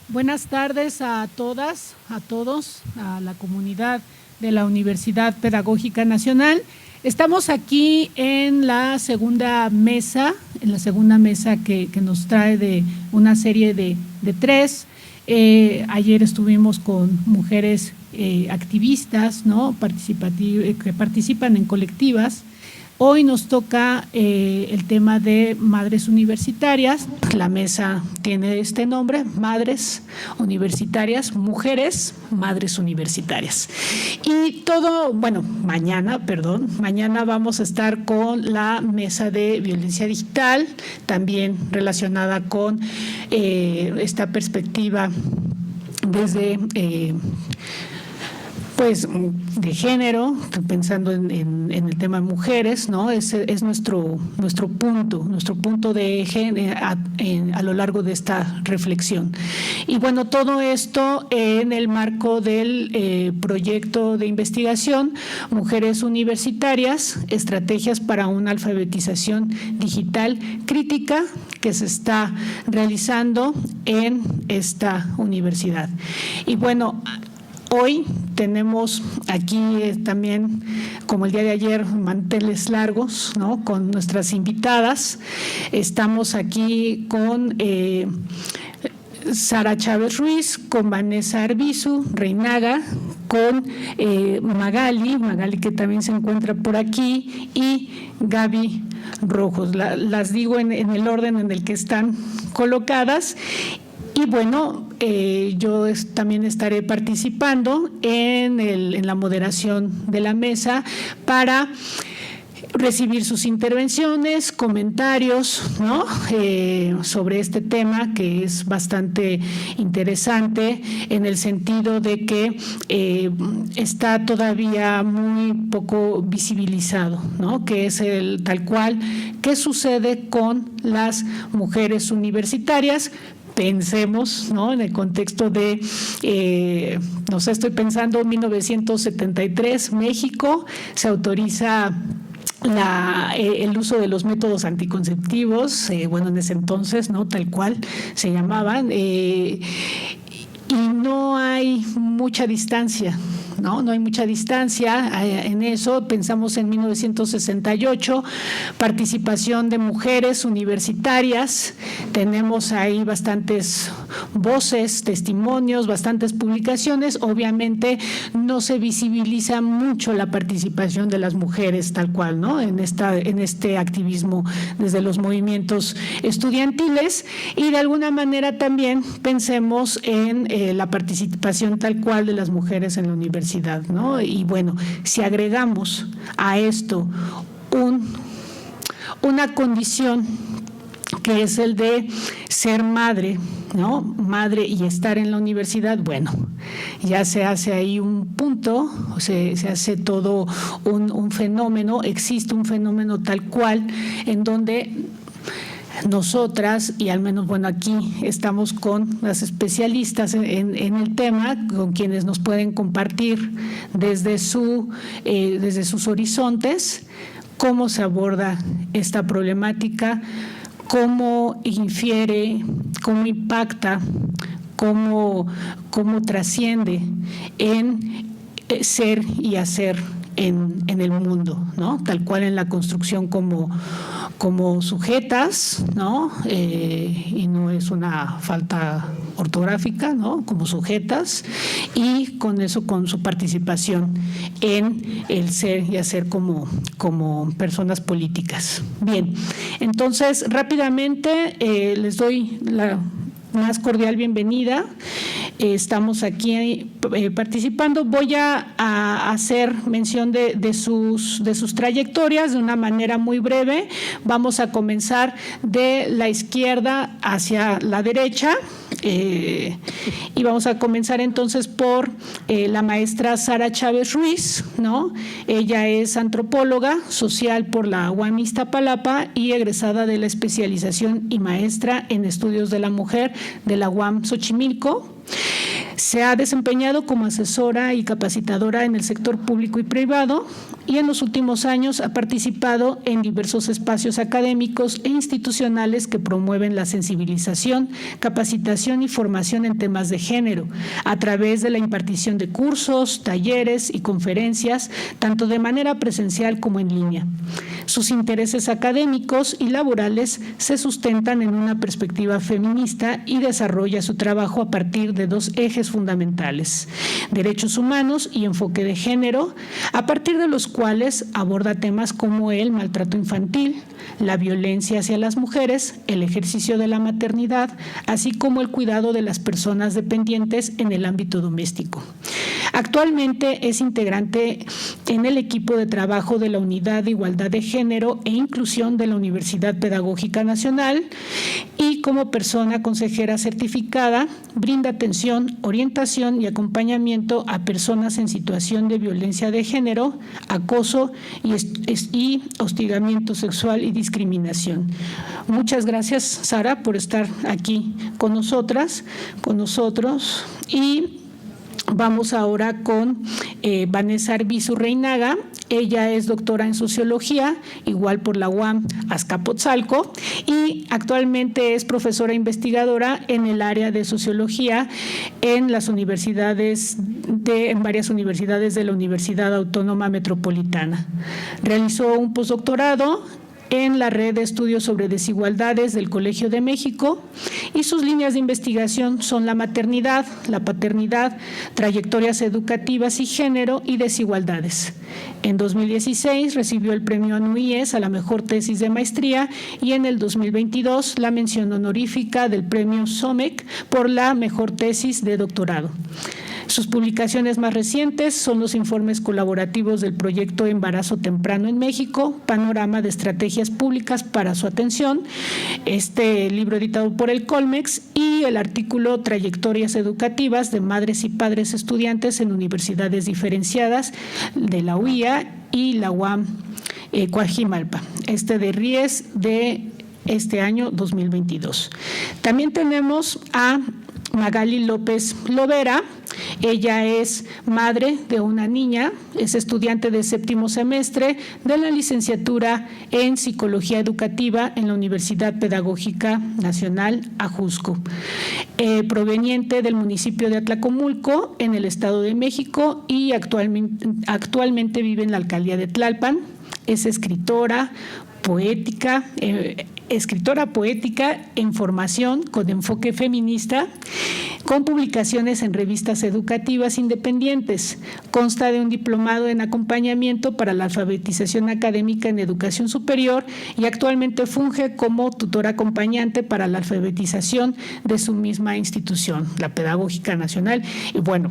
Buenas tardes a todas, a todos, a la comunidad de la Universidad Pedagógica Nacional. Estamos aquí en la segunda mesa que nos trae de una serie de tres. Ayer estuvimos con mujeres activistas, ¿no? Que participan en colectivas. Hoy nos toca el tema de madres universitarias. La mesa tiene este nombre: Madres Universitarias, Mujeres Madres Universitarias. Y mañana vamos a estar con la mesa de violencia digital, también relacionada con esta perspectiva desde de género, pensando en el tema de mujeres, ¿no? Es nuestro punto de eje a lo largo de esta reflexión. Y bueno, todo esto en el marco del proyecto de investigación Mujeres Universitarias, estrategias para una alfabetización digital crítica, que se está realizando en esta universidad. Y bueno, hoy tenemos aquí también, como el día de ayer, manteles largos, ¿no? Con nuestras invitadas. Estamos aquí con Sara Chávez Ruiz, con Vanessa Arbizu Reinaga, con Magali que también se encuentra por aquí, y Gaby Rojos. Las digo en el orden en el que están colocadas. Y bueno, yo también estaré participando en la moderación de la mesa para recibir sus intervenciones, comentarios, ¿no? Sobre este tema, que es bastante interesante en el sentido de que está todavía muy poco visibilizado, ¿no? Que es el tal cual, ¿qué sucede con las mujeres universitarias? Pensemos, ¿no? En el contexto de, estoy pensando, 1973, México, se autoriza el uso de los métodos anticonceptivos, en ese entonces, ¿no? Tal cual se llamaban, y no hay mucha distancia. No hay mucha distancia en eso. Pensamos en 1968, participación de mujeres universitarias. Tenemos ahí bastantes voces, testimonios, bastantes publicaciones. Obviamente no se visibiliza mucho la participación de las mujeres tal cual, ¿no? En este activismo desde los movimientos estudiantiles, y de alguna manera también pensemos en la participación tal cual de las mujeres en la universidad, ¿no? Y bueno, si agregamos a esto una condición que es el de ser madre, ¿no? Madre y estar en la universidad, bueno, ya se hace ahí un punto, se hace todo un fenómeno, existe un fenómeno tal cual en donde nosotras, y al menos aquí estamos con las especialistas en el tema, con quienes nos pueden compartir desde sus horizontes cómo se aborda esta problemática, cómo infiere, cómo impacta, cómo trasciende en ser y hacer en el mundo, ¿no? Tal cual en la construcción como sujetas, ¿no? Y no es una falta ortográfica, ¿no? Como sujetas, y con eso, con su participación en el ser y hacer como personas políticas. Bien, entonces rápidamente les doy la más cordial bienvenida. Estamos aquí participando. Voy a hacer mención de sus trayectorias de una manera muy breve. Vamos a comenzar de la izquierda hacia la derecha. Y vamos a comenzar entonces por la maestra Sara Chávez Ruiz, ¿no? Ella es antropóloga social por la UAM Iztapalapa y egresada de la especialización y maestra en estudios de la mujer de la UAM Xochimilco. Se ha desempeñado como asesora y capacitadora en el sector público y privado y en los últimos años ha participado en diversos espacios académicos e institucionales que promueven la sensibilización, capacitación y formación en temas de género a través de la impartición de cursos, talleres y conferencias, tanto de manera presencial como en línea. Sus intereses académicos y laborales se sustentan en una perspectiva feminista y desarrolla su trabajo a partir de dos ejes fundamentales: derechos humanos y enfoque de género, a partir de los cuales aborda temas como el maltrato infantil, la violencia hacia las mujeres, el ejercicio de la maternidad, así como el cuidado de las personas dependientes en el ámbito doméstico. Actualmente es integrante en el equipo de trabajo de la Unidad de Igualdad de Género e Inclusión de la Universidad Pedagógica Nacional y como persona consejera certificada brinda atención, orientación y acompañamiento a personas en situación de violencia de género, acoso y hostigamiento sexual y discriminación. Muchas gracias, Sara, por estar aquí con nosotros, y vamos ahora con Vanessa Arbizu Reinaga. Ella es doctora en sociología, igual por la UAM Azcapotzalco, y actualmente es profesora investigadora en el área de sociología en varias universidades de la Universidad Autónoma Metropolitana. Realizó un postdoctorado en la Red de Estudios sobre Desigualdades del Colegio de México y sus líneas de investigación son la maternidad, la paternidad, trayectorias educativas y género y desigualdades. En 2016 recibió el premio ANUIES a la mejor tesis de maestría y en el 2022 la mención honorífica del premio SOMEC por la mejor tesis de doctorado. Sus publicaciones más recientes son los informes colaborativos del proyecto Embarazo Temprano en México, Panorama de Estrategias Públicas para su Atención, este libro editado por el Colmex, y el artículo Trayectorias Educativas de Madres y Padres Estudiantes en Universidades Diferenciadas de la UIA y la UAM Coajimalpa, de Ries de este año 2022. También tenemos a Magali López Lovera. Ella es madre de una niña, es estudiante de 7º semestre de la licenciatura en Psicología Educativa en la Universidad Pedagógica Nacional Ajusco, proveniente del municipio de Atlacomulco, en el Estado de México, y actualmente vive en la alcaldía de Tlalpan. Es escritora poética en formación con enfoque feminista, con publicaciones en revistas educativas independientes. Consta de un diplomado en acompañamiento para la alfabetización académica en educación superior y actualmente funge como tutora acompañante para la alfabetización de su misma institución, la Pedagógica Nacional. Y bueno,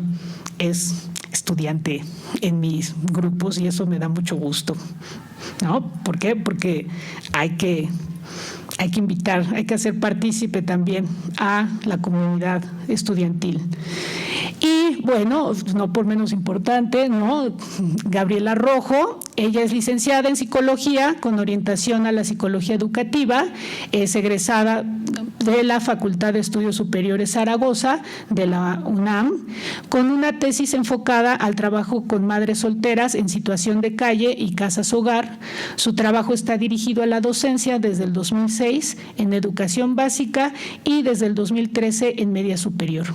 es estudiante en mis grupos y eso me da mucho gusto, ¿no? ¿Por qué? Porque hay que invitar, hay que hacer partícipe también a la comunidad estudiantil. Y bueno, no por menos importante, ¿no? Gabriela Rojo, ella es licenciada en Psicología con orientación a la Psicología Educativa, es egresada de la Facultad de Estudios Superiores Zaragoza de la UNAM, con una tesis enfocada al trabajo con madres solteras en situación de calle y casas hogar. Su trabajo está dirigido a la docencia desde el 2006 en educación básica y desde el 2013 en media superior.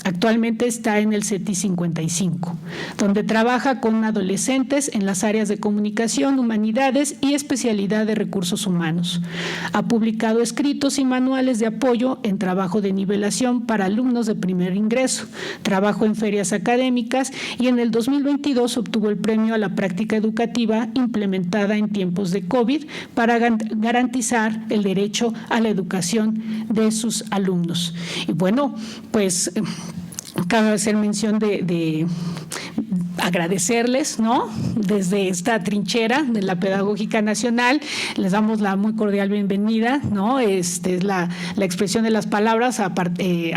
Actualmente está en el CETI 55, donde trabaja con adolescentes en las áreas de comunicación, humanidades y especialidad de recursos humanos. Ha publicado escritos y manuales de apoyo en trabajo de nivelación para alumnos de primer ingreso, trabajo en ferias académicas y en el 2022 obtuvo el premio a la práctica educativa implementada en tiempos de COVID para garantizar el derecho a la educación de sus alumnos. Y bueno, pues cabe hacer mención agradecerles, ¿no? Desde esta trinchera de la Pedagógica Nacional, les damos la muy cordial bienvenida, ¿no? Es la expresión de las palabras a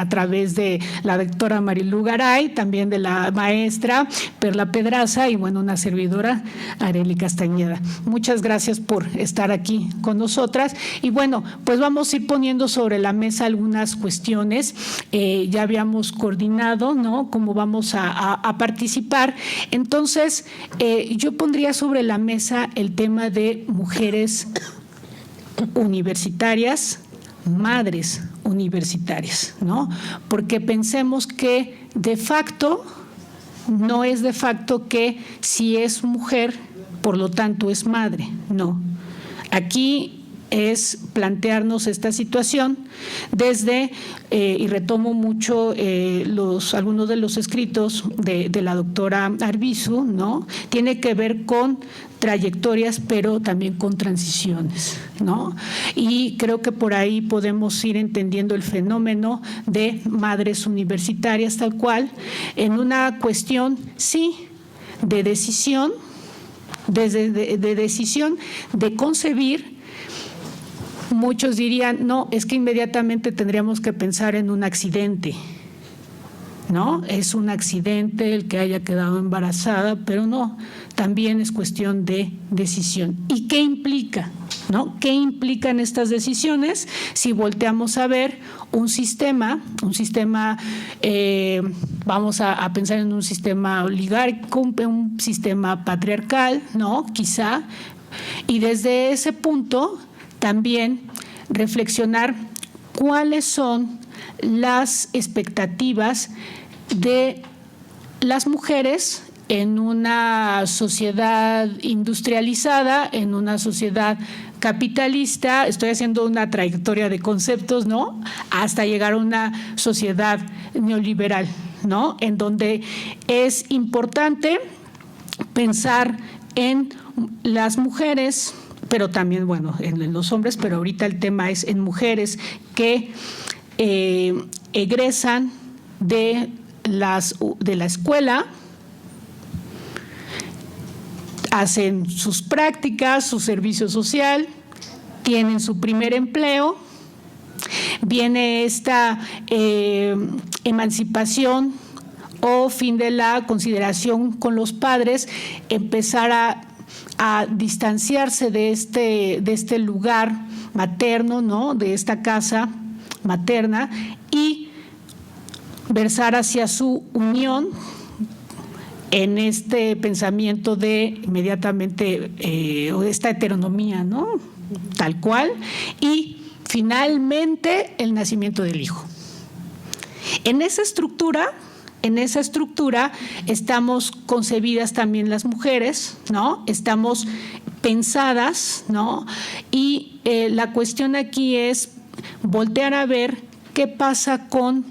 través de la doctora Marilu Garay, también de la maestra Perla Pedraza y, bueno, una servidora, Arely Castañeda. Muchas gracias por estar aquí con nosotras. Y, bueno, pues vamos a ir poniendo sobre la mesa algunas cuestiones. Ya habíamos coordinado, ¿no?, cómo vamos a participar. Entonces, yo pondría sobre la mesa el tema de mujeres universitarias, madres universitarias, ¿no? Porque pensemos que de facto, no es de facto que si es mujer, por lo tanto es madre, no. Aquí es plantearnos esta situación desde, y retomo mucho algunos de los escritos de la doctora Arbizu, ¿no? Tiene que ver con trayectorias, pero también con transiciones, ¿no? Y creo que por ahí podemos ir entendiendo el fenómeno de madres universitarias tal cual, en una cuestión, sí, de decisión, de decisión de concebir. Muchos dirían, no, es que inmediatamente tendríamos que pensar en un accidente, ¿no? Es un accidente el que haya quedado embarazada, pero no, también es cuestión de decisión. ¿Y qué implica? ¿No? ¿Qué implican estas decisiones? Si volteamos a ver un sistema, vamos a pensar en un sistema oligárquico, un sistema patriarcal, ¿no? Quizá, y desde ese punto también reflexionar cuáles son las expectativas de las mujeres en una sociedad industrializada, en una sociedad capitalista. Estoy haciendo una trayectoria de conceptos, ¿no?, hasta llegar a una sociedad neoliberal, ¿no?, en donde es importante pensar en las mujeres, pero también, bueno, en los hombres, pero ahorita el tema es en mujeres que egresan de la escuela, hacen sus prácticas, su servicio social, tienen su primer empleo, viene esta emancipación o fin de la consideración con los padres, empezar a distanciarse de este lugar materno, ¿no?, de esta casa materna, y versar hacia su unión en este pensamiento de inmediatamente esta heteronomía, ¿no?, tal cual, y finalmente el nacimiento del hijo. En esa estructura estamos concebidas también las mujeres, ¿no? Estamos pensadas, ¿no? Y la cuestión aquí es voltear a ver qué pasa con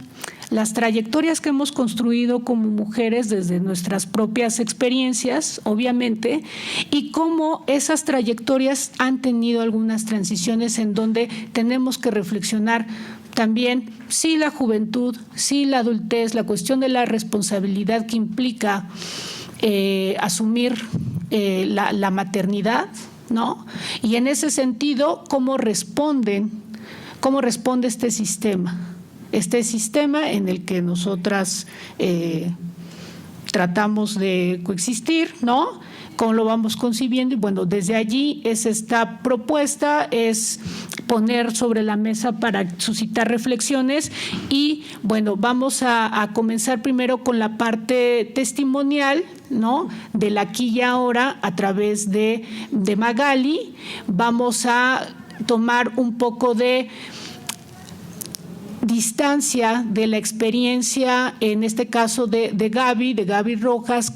las trayectorias que hemos construido como mujeres desde nuestras propias experiencias, obviamente, y cómo esas trayectorias han tenido algunas transiciones en donde tenemos que reflexionar también, sí, la juventud, sí, la adultez, la cuestión de la responsabilidad que implica asumir la maternidad, ¿no? Y en ese sentido, ¿cómo responde este sistema? Este sistema en el que nosotras tratamos de coexistir, ¿no? ¿Cómo lo vamos concibiendo? Y bueno, desde allí es esta propuesta, es poner sobre la mesa para suscitar reflexiones y, bueno, vamos a comenzar primero con la parte testimonial, ¿no?, del aquí y ahora a través de Magali. Vamos a tomar un poco de distancia de la experiencia, en este caso de Gaby Rojas,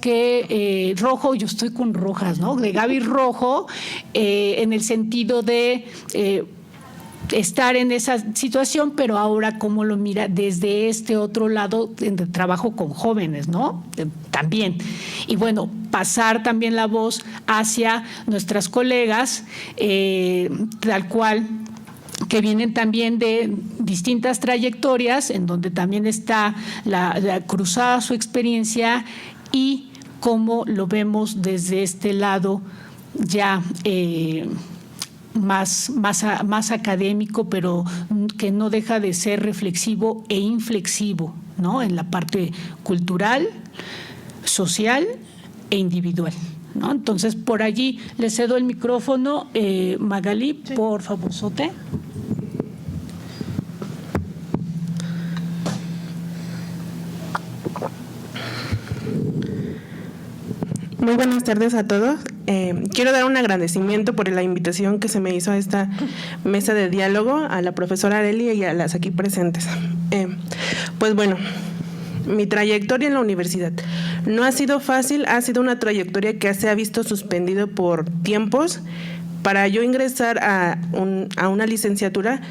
Rojo, yo estoy con Rojas, ¿no?, de Gaby Rojo, en el sentido de estar en esa situación, pero ahora cómo lo mira desde este otro lado de trabajo con jóvenes, ¿no?, también. Y bueno, pasar también la voz hacia nuestras colegas, tal cual, que vienen también de distintas trayectorias, en donde también está la cruzada su experiencia, y como lo vemos desde este lado ya más académico, pero que no deja de ser reflexivo e inflexivo, ¿no? En la parte cultural, social e individual, ¿no? Entonces, por allí le cedo el micrófono. Magali, sí. Por favor, Sote. Muy buenas tardes a todos. Quiero dar un agradecimiento por la invitación que se me hizo a esta mesa de diálogo, a la profesora Arely y a las aquí presentes. Pues bueno, mi trayectoria en la universidad no ha sido fácil, ha sido una trayectoria que se ha visto suspendido por tiempos. Para yo ingresar a una licenciatura,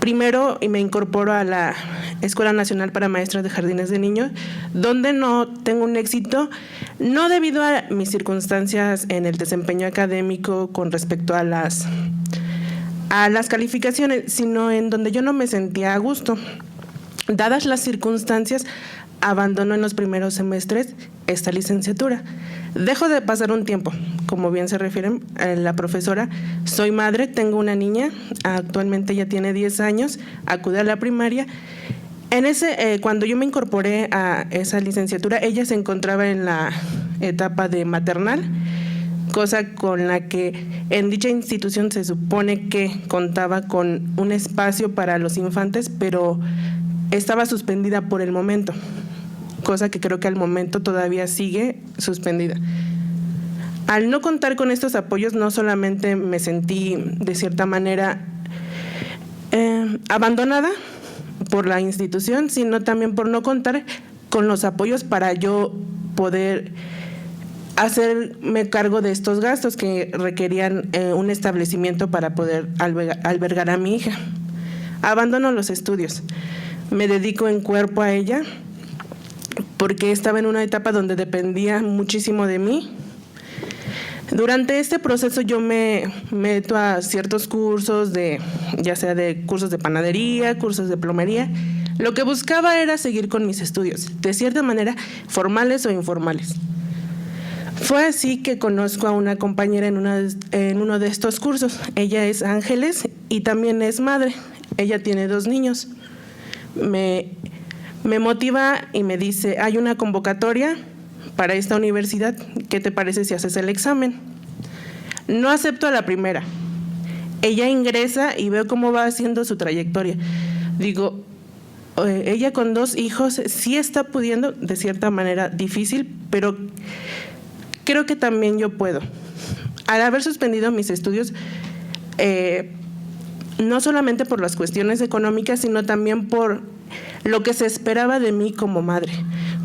primero me incorporo a la Escuela Nacional para Maestras de Jardines de Niños, donde no tengo un éxito, no debido a mis circunstancias en el desempeño académico con respecto a las calificaciones, sino en donde yo no me sentía a gusto. Dadas las circunstancias, abandono en los primeros semestres esta licenciatura. Dejo de pasar un tiempo, como bien se refiere la profesora. Soy madre, tengo una niña, actualmente ya tiene 10 años, acude a la primaria. Cuando yo me incorporé a esa licenciatura, ella se encontraba en la etapa de maternal, cosa con la que en dicha institución se supone que contaba con un espacio para los infantes, pero estaba suspendida por el momento, cosa que creo que al momento todavía sigue suspendida. Al no contar con estos apoyos, no solamente me sentí de cierta manera abandonada por la institución, sino también por no contar con los apoyos para yo poder hacerme cargo de estos gastos que requerían un establecimiento para poder albergar a mi hija. Abandono los estudios, me dedico en cuerpo a ella porque estaba en una etapa donde dependía muchísimo de mí. Durante este proceso yo me meto a ciertos cursos, ya sea de cursos de panadería, cursos de plomería. Lo que buscaba era seguir con mis estudios, de cierta manera, formales o informales. Fue así que conozco a una compañera en uno de estos cursos. Ella es Ángeles y también es madre. Ella tiene 2 niños. Me motiva y me dice, hay una convocatoria para esta universidad, ¿qué te parece si haces el examen? No acepto a la primera. Ella ingresa y veo cómo va haciendo su trayectoria. Digo, ella con 2 hijos sí está pudiendo, de cierta manera difícil, pero creo que también yo puedo. Al haber suspendido mis estudios, no solamente por las cuestiones económicas, sino también por lo que se esperaba de mí como madre.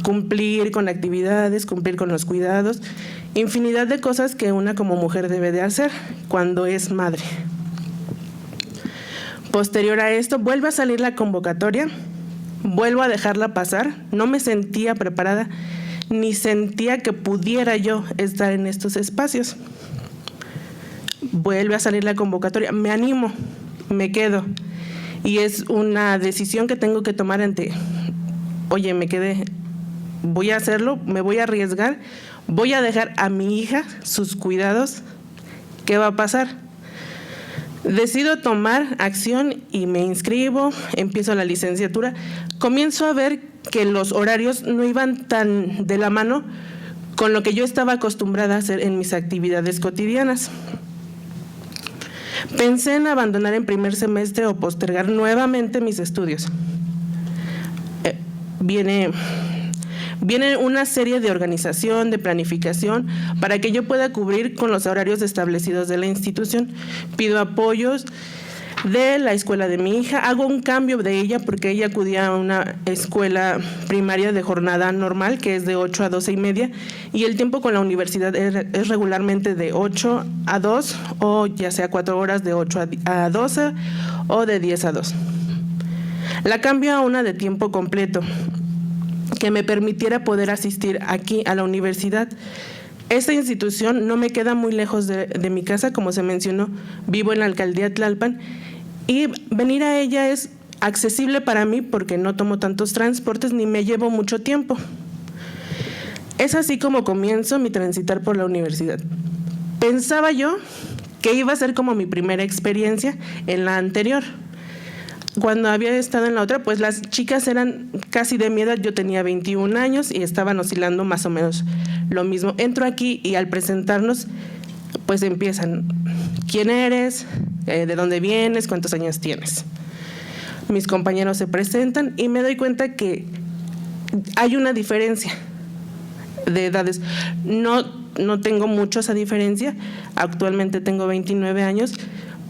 Cumplir con actividades, cumplir con los cuidados, infinidad de cosas que una como mujer debe de hacer cuando es madre. Posterior a esto, vuelve a salir la convocatoria, vuelvo a dejarla pasar, no me sentía preparada, ni sentía que pudiera yo estar en estos espacios. Vuelve a salir la convocatoria, me animo, me quedo, y es una decisión que tengo que tomar oye, me quedé, voy a hacerlo, me voy a arriesgar, voy a dejar a mi hija sus cuidados, ¿qué va a pasar? Decido tomar acción y me inscribo, empiezo la licenciatura, comienzo a ver que los horarios no iban tan de la mano con lo que yo estaba acostumbrada a hacer en mis actividades cotidianas. Pensé en abandonar en primer semestre o postergar nuevamente mis estudios. Viene una serie de organización, de planificación, para que yo pueda cubrir con los horarios establecidos de la institución. Pido apoyos de la escuela de mi hija, hago un cambio de ella porque ella acudía a una escuela primaria de jornada normal, que es de 8 a 12:30, y el tiempo con la universidad es regularmente de 8 a 2, o ya sea 4 horas de 8 a 12 o de 10 a 2. La cambio a una de tiempo completo, que me permitiera poder asistir aquí a la universidad. Esta institución no me queda muy lejos de mi casa, como se mencionó, vivo en la alcaldía Tlalpan, y venir a ella es accesible para mí porque no tomo tantos transportes ni me llevo mucho tiempo. Es así como comienzo mi transitar por la universidad. Pensaba yo que iba a ser como mi primera experiencia en la anterior. Cuando había estado en la otra, pues las chicas eran casi de mi edad, yo tenía 21 años y estaban oscilando más o menos lo mismo. Entro aquí y al presentarnos, pues empiezan, ¿quién eres? ¿De dónde vienes? ¿Cuántos años tienes? Mis compañeros se presentan y me doy cuenta que hay una diferencia de edades. No tengo mucho esa diferencia, actualmente tengo 29 años,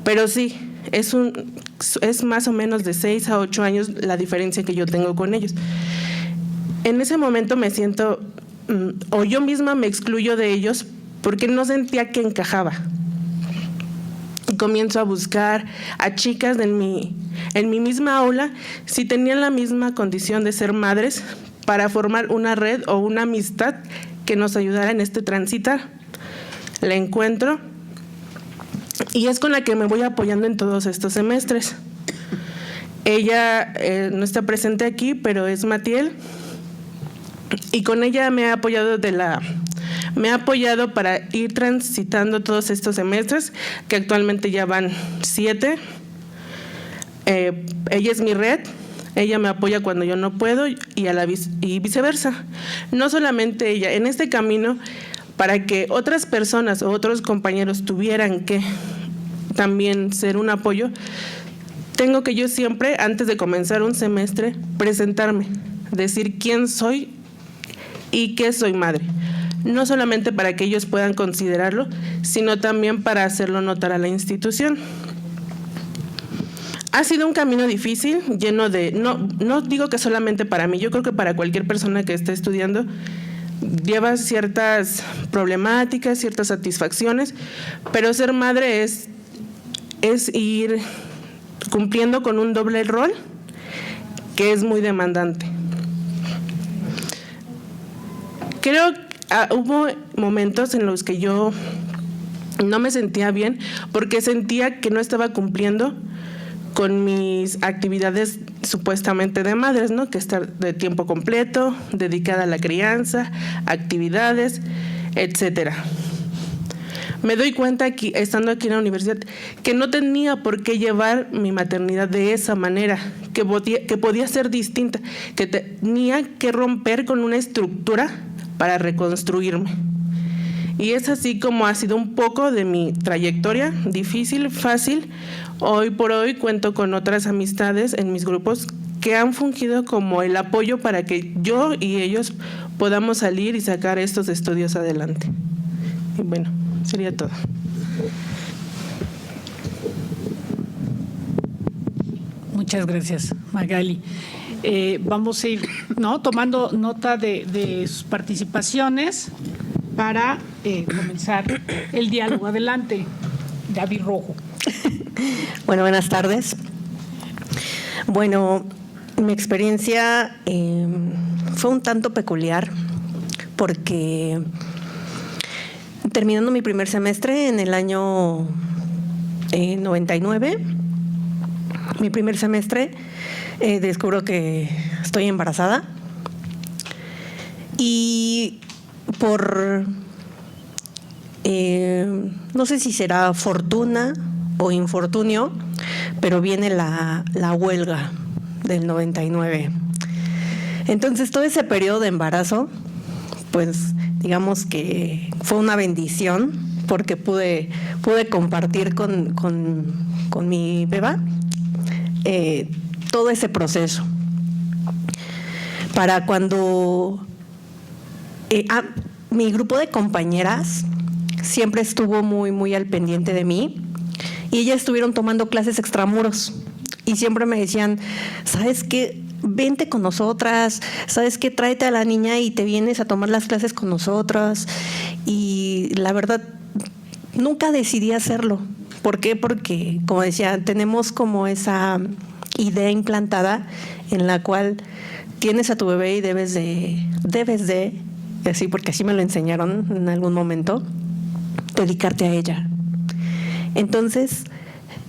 pero sí, es más o menos de 6 a 8 años la diferencia que yo tengo con ellos. En ese momento me siento, o yo misma me excluyo de ellos porque no sentía que encajaba. Y comienzo a buscar a chicas en mi misma aula si tenían la misma condición de ser madres para formar una red o una amistad que nos ayudara en este transitar. La encuentro y es con la que me voy apoyando en todos estos semestres. Ella no está presente aquí, pero es Matiel, y con ella me ha apoyado para ir transitando todos estos semestres, que actualmente ya van 7. Ella es mi red, ella me apoya cuando yo no puedo y viceversa. No solamente ella, en este camino, para que otras personas o otros compañeros tuvieran que también ser un apoyo, tengo que yo siempre, antes de comenzar un semestre, presentarme, decir quién soy y que soy madre. No solamente para que ellos puedan considerarlo, sino también para hacerlo notar a la institución. Ha sido un camino difícil, lleno de, no digo que solamente para mí, yo creo que para cualquier persona que esté estudiando, lleva ciertas problemáticas, ciertas satisfacciones, pero ser madre es ir cumpliendo con un doble rol que es muy demandante. Creo que hubo momentos en los que yo no me sentía bien porque sentía que no estaba cumpliendo con mis actividades supuestamente de madres, ¿no? Que estar de tiempo completo, dedicada a la crianza, actividades, etcétera. Me doy cuenta aquí, estando aquí en la universidad, que no tenía por qué llevar mi maternidad de esa manera, que podía ser distinta, que tenía que romper con una estructura para reconstruirme. Y es así como ha sido un poco de mi trayectoria, difícil, fácil. Hoy por hoy cuento con otras amistades en mis grupos que han fungido como el apoyo para que yo y ellos podamos salir y sacar estos estudios adelante. Y bueno, sería todo. Muchas gracias, Magali. Vamos a ir tomando nota de sus participaciones para comenzar el diálogo. Adelante, Gaby Rojo. Bueno, buenas tardes. Bueno, mi experiencia fue un tanto peculiar porque terminando mi primer semestre en el año 99, mi primer semestre, descubro que estoy embarazada y por, no sé si será fortuna o infortunio, pero viene la huelga del 99. Entonces, todo ese periodo de embarazo, pues digamos que fue una bendición porque pude compartir con mi beba todo ese proceso. Para cuando mi grupo de compañeras siempre estuvo muy, muy al pendiente de mí y ellas estuvieron tomando clases extramuros y siempre me decían, ¿sabes qué? Vente con nosotras, ¿sabes qué? Tráete a la niña y te vienes a tomar las clases con nosotras. Y la verdad, nunca decidí hacerlo. ¿Por qué? Porque, como decía, tenemos como esa idea implantada en la cual tienes a tu bebé y debes de, así porque así me lo enseñaron en algún momento, dedicarte a ella. Entonces,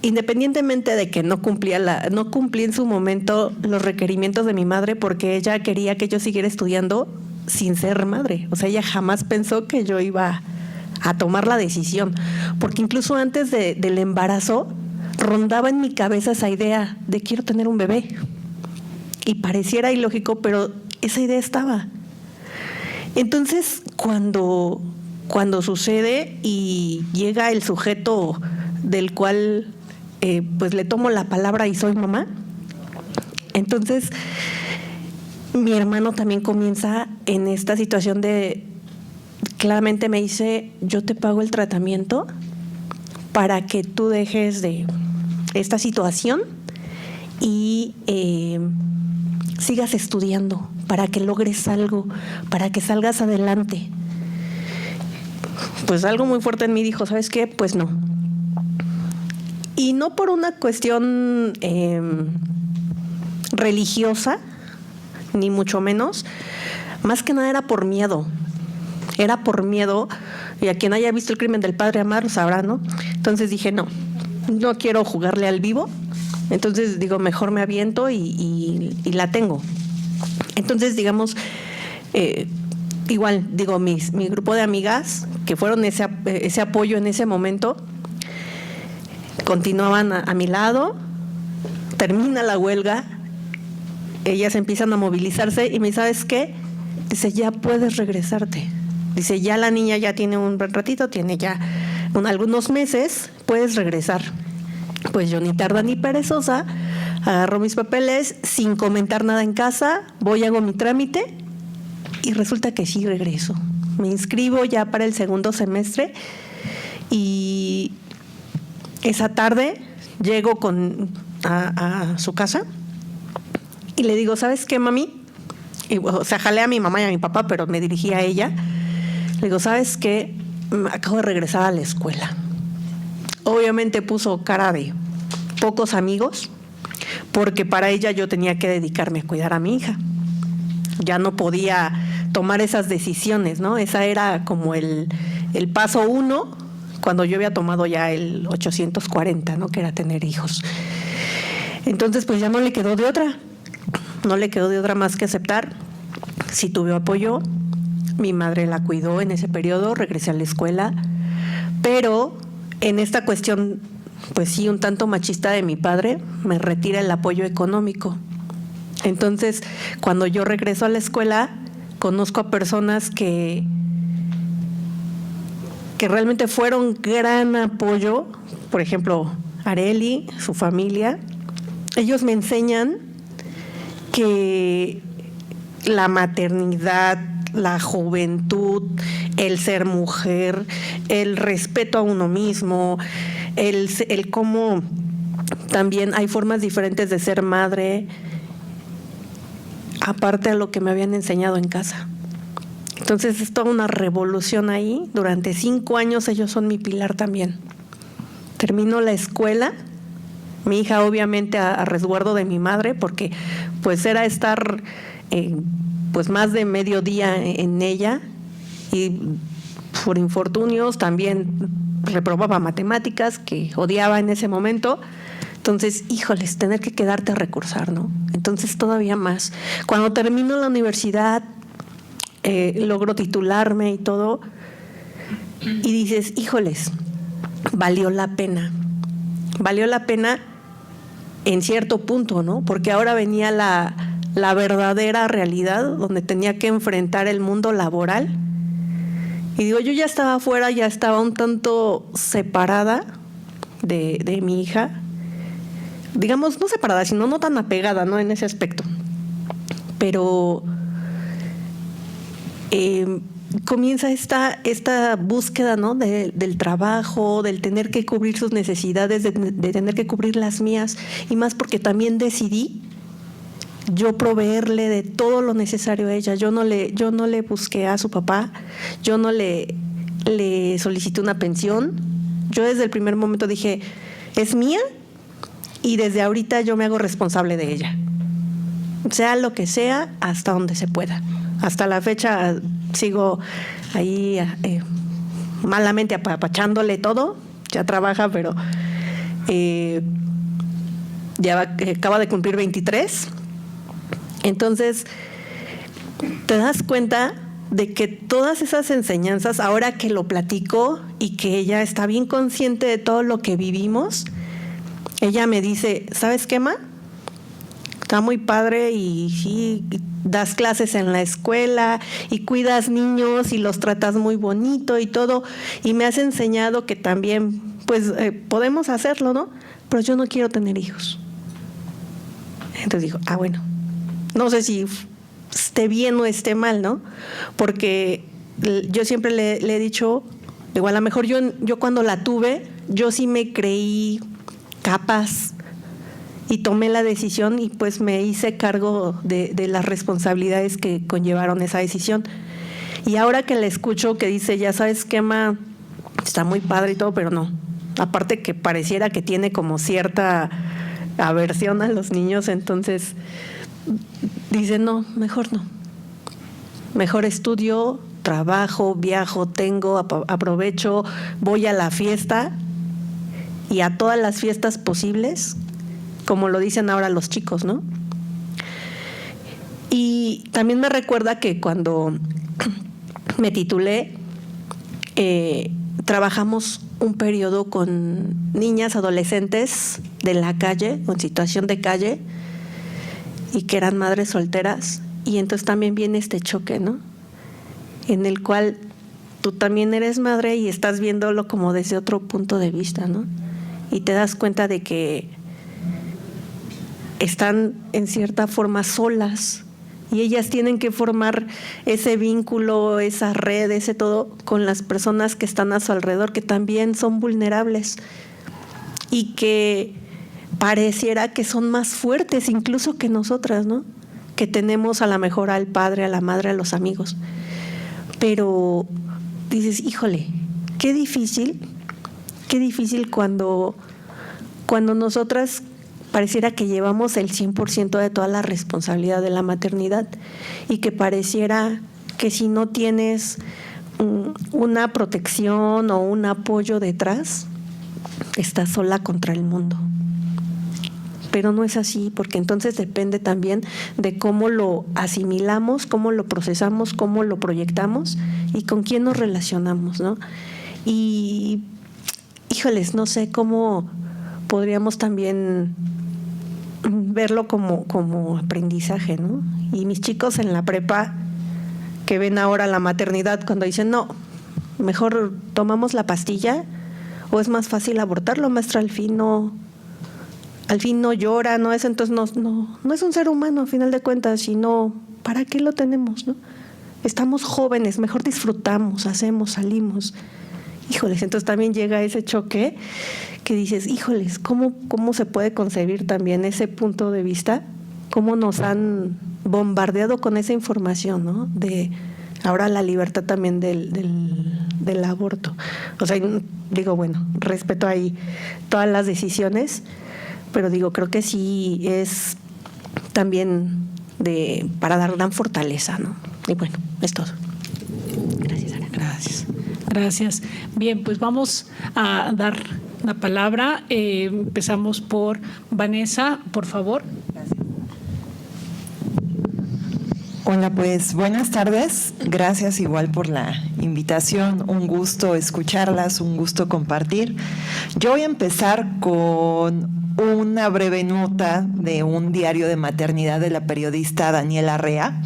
independientemente de que no cumplí en su momento los requerimientos de mi madre porque ella quería que yo siguiera estudiando, sin ser madre. O sea, ella jamás pensó que yo iba a tomar la decisión, porque incluso antes del embarazo rondaba en mi cabeza esa idea de quiero tener un bebé. Y pareciera ilógico, pero esa idea estaba. Entonces, cuando sucede y llega el sujeto del cual pues le tomo la palabra y soy mamá, entonces mi hermano también comienza en esta situación de, claramente me dice, yo te pago el tratamiento para que tú dejes de esta situación y sigas estudiando, para que logres algo, para que salgas adelante. Pues algo muy fuerte en mí dijo, ¿sabes qué? Pues no. Y no por una cuestión religiosa, ni mucho menos, más que nada era por miedo. Era por miedo, y a quien haya visto El crimen del padre Amaro sabrá, ¿no? Entonces dije, no quiero jugarle al vivo, entonces digo, mejor me aviento y la tengo. Entonces, digamos, igual, digo, mi grupo de amigas, que fueron ese apoyo en ese momento, continuaban a mi lado, termina la huelga, ellas empiezan a movilizarse y me dice, ¿sabes qué? Dice, ya puedes regresarte. Dice, ya la niña ya tiene un buen ratito, tiene ya algunos meses, puedes regresar. Pues yo ni tarda ni perezosa, agarro mis papeles sin comentar nada en casa, voy, hago mi trámite y resulta que sí regreso. Me inscribo ya para el segundo semestre y esa tarde llego a su casa y le digo, ¿sabes qué, mami? Y, o sea, jalé a mi mamá y a mi papá, pero me dirigí a ella. Le digo, ¿sabes qué? Acabo de regresar a la escuela. Obviamente puso cara de pocos amigos, porque para ella yo tenía que dedicarme a cuidar a mi hija. Ya no podía tomar esas decisiones, ¿no? Esa era como el paso 1, cuando yo había tomado ya el 840, ¿no? Que era tener hijos. Entonces, pues ya no le quedó de otra. No le quedó de otra más que aceptar. Sí tuve apoyo. Mi madre la cuidó en ese periodo, regresé a la escuela, pero en esta cuestión, pues sí, un tanto machista de mi padre, me retira el apoyo económico. Entonces, cuando yo regreso a la escuela, conozco a personas que realmente fueron gran apoyo. Por ejemplo, Areli, su familia. Ellos me enseñan que la maternidad, la juventud, el ser mujer, el respeto a uno mismo, el cómo también hay formas diferentes de ser madre, aparte de lo que me habían enseñado en casa. Entonces es toda una revolución ahí. Durante 5 años ellos son mi pilar también. Termino la escuela, mi hija obviamente a resguardo de mi madre, porque pues era estar pues más de medio día en ella, y por infortunios también reprobaba matemáticas, que odiaba en ese momento. Entonces, híjoles, tener que quedarte a recursar, ¿no? Entonces todavía más. Cuando termino la universidad, logro titularme y todo, y dices, híjoles, valió la pena. Valió la pena en cierto punto, ¿no? Porque ahora venía la verdadera realidad, donde tenía que enfrentar el mundo laboral. Y digo, yo ya estaba afuera, ya estaba un tanto separada de mi hija. Digamos, no separada, sino no tan apegada, ¿no? En ese aspecto. Pero comienza esta búsqueda, ¿no? Del trabajo, del tener que cubrir sus necesidades, de tener que cubrir las mías, y más porque también decidí yo proveerle de todo lo necesario a ella. Yo no le busqué a su papá, yo no le solicité una pensión. Yo desde el primer momento dije, es mía, y desde ahorita yo me hago responsable de ella. Sea lo que sea, hasta donde se pueda. Hasta la fecha sigo ahí malamente apapachándole todo. Ya trabaja, pero ya acaba de cumplir 23. Entonces, te das cuenta de que todas esas enseñanzas, ahora que lo platico y que ella está bien consciente de todo lo que vivimos, ella me dice, ¿sabes qué, ma? Está muy padre y sí, das clases en la escuela y cuidas niños y los tratas muy bonito y todo, y me has enseñado que también, pues, podemos hacerlo, ¿no? Pero yo no quiero tener hijos. Entonces dijo, bueno, no sé si esté bien o esté mal, ¿no? Porque yo siempre le he dicho, digo, a lo mejor yo cuando la tuve, yo sí me creí capaz y tomé la decisión y pues me hice cargo de las responsabilidades que conllevaron esa decisión. Y ahora que la escucho que dice, ya sabes qué, ma, está muy padre y todo, pero no. Aparte que pareciera que tiene como cierta aversión a los niños, entonces dice, no, mejor no. Mejor estudio, trabajo, viajo, aprovecho, voy a la fiesta y a todas las fiestas posibles, como lo dicen ahora los chicos, ¿no? Y también me recuerda que cuando me titulé, trabajamos un periodo con niñas, adolescentes de la calle, en situación de calle, y que eran madres solteras. Y entonces también viene este choque, ¿no? En el cual tú también eres madre y estás viéndolo como desde otro punto de vista, ¿no? Y te das cuenta de que están en cierta forma solas y ellas tienen que formar ese vínculo, esa red, ese todo con las personas que están a su alrededor, que también son vulnerables y que pareciera que son más fuertes incluso que nosotras, ¿no? Que tenemos a lo mejor al padre, a la madre, a los amigos. Pero dices, híjole, qué difícil cuando nosotras pareciera que llevamos el 100% de toda la responsabilidad de la maternidad y que pareciera que si no tienes una protección o un apoyo detrás, estás sola contra el mundo. Pero no es así, porque entonces depende también de cómo lo asimilamos, cómo lo procesamos, cómo lo proyectamos y con quién nos relacionamos, ¿no? Y, híjoles, no sé cómo podríamos también verlo como aprendizaje, ¿no? Y mis chicos en la prepa que ven ahora la maternidad cuando dicen, no, mejor tomamos la pastilla o es más fácil abortarlo, maestra, al fin no llora, no es, entonces no es un ser humano a final de cuentas, sino ¿para qué lo tenemos, no? Estamos jóvenes, mejor disfrutamos, hacemos, salimos. Híjoles, entonces también llega ese choque que dices, híjoles, ¿cómo se puede concebir también ese punto de vista? ¿Cómo nos han bombardeado con esa información, ¿no? De ahora la libertad también del aborto. O sea, digo, bueno, respeto ahí todas las decisiones, pero digo, creo que sí es también para dar gran fortaleza, ¿no? Y bueno, es todo. Gracias, Ana. Gracias. Bien, pues vamos a dar la palabra. Empezamos por Vanessa, por favor. Hola, pues buenas tardes. Gracias igual por la invitación. Un gusto escucharlas, un gusto compartir. Yo voy a empezar con una breve nota de un diario de maternidad de la periodista Daniela Rea,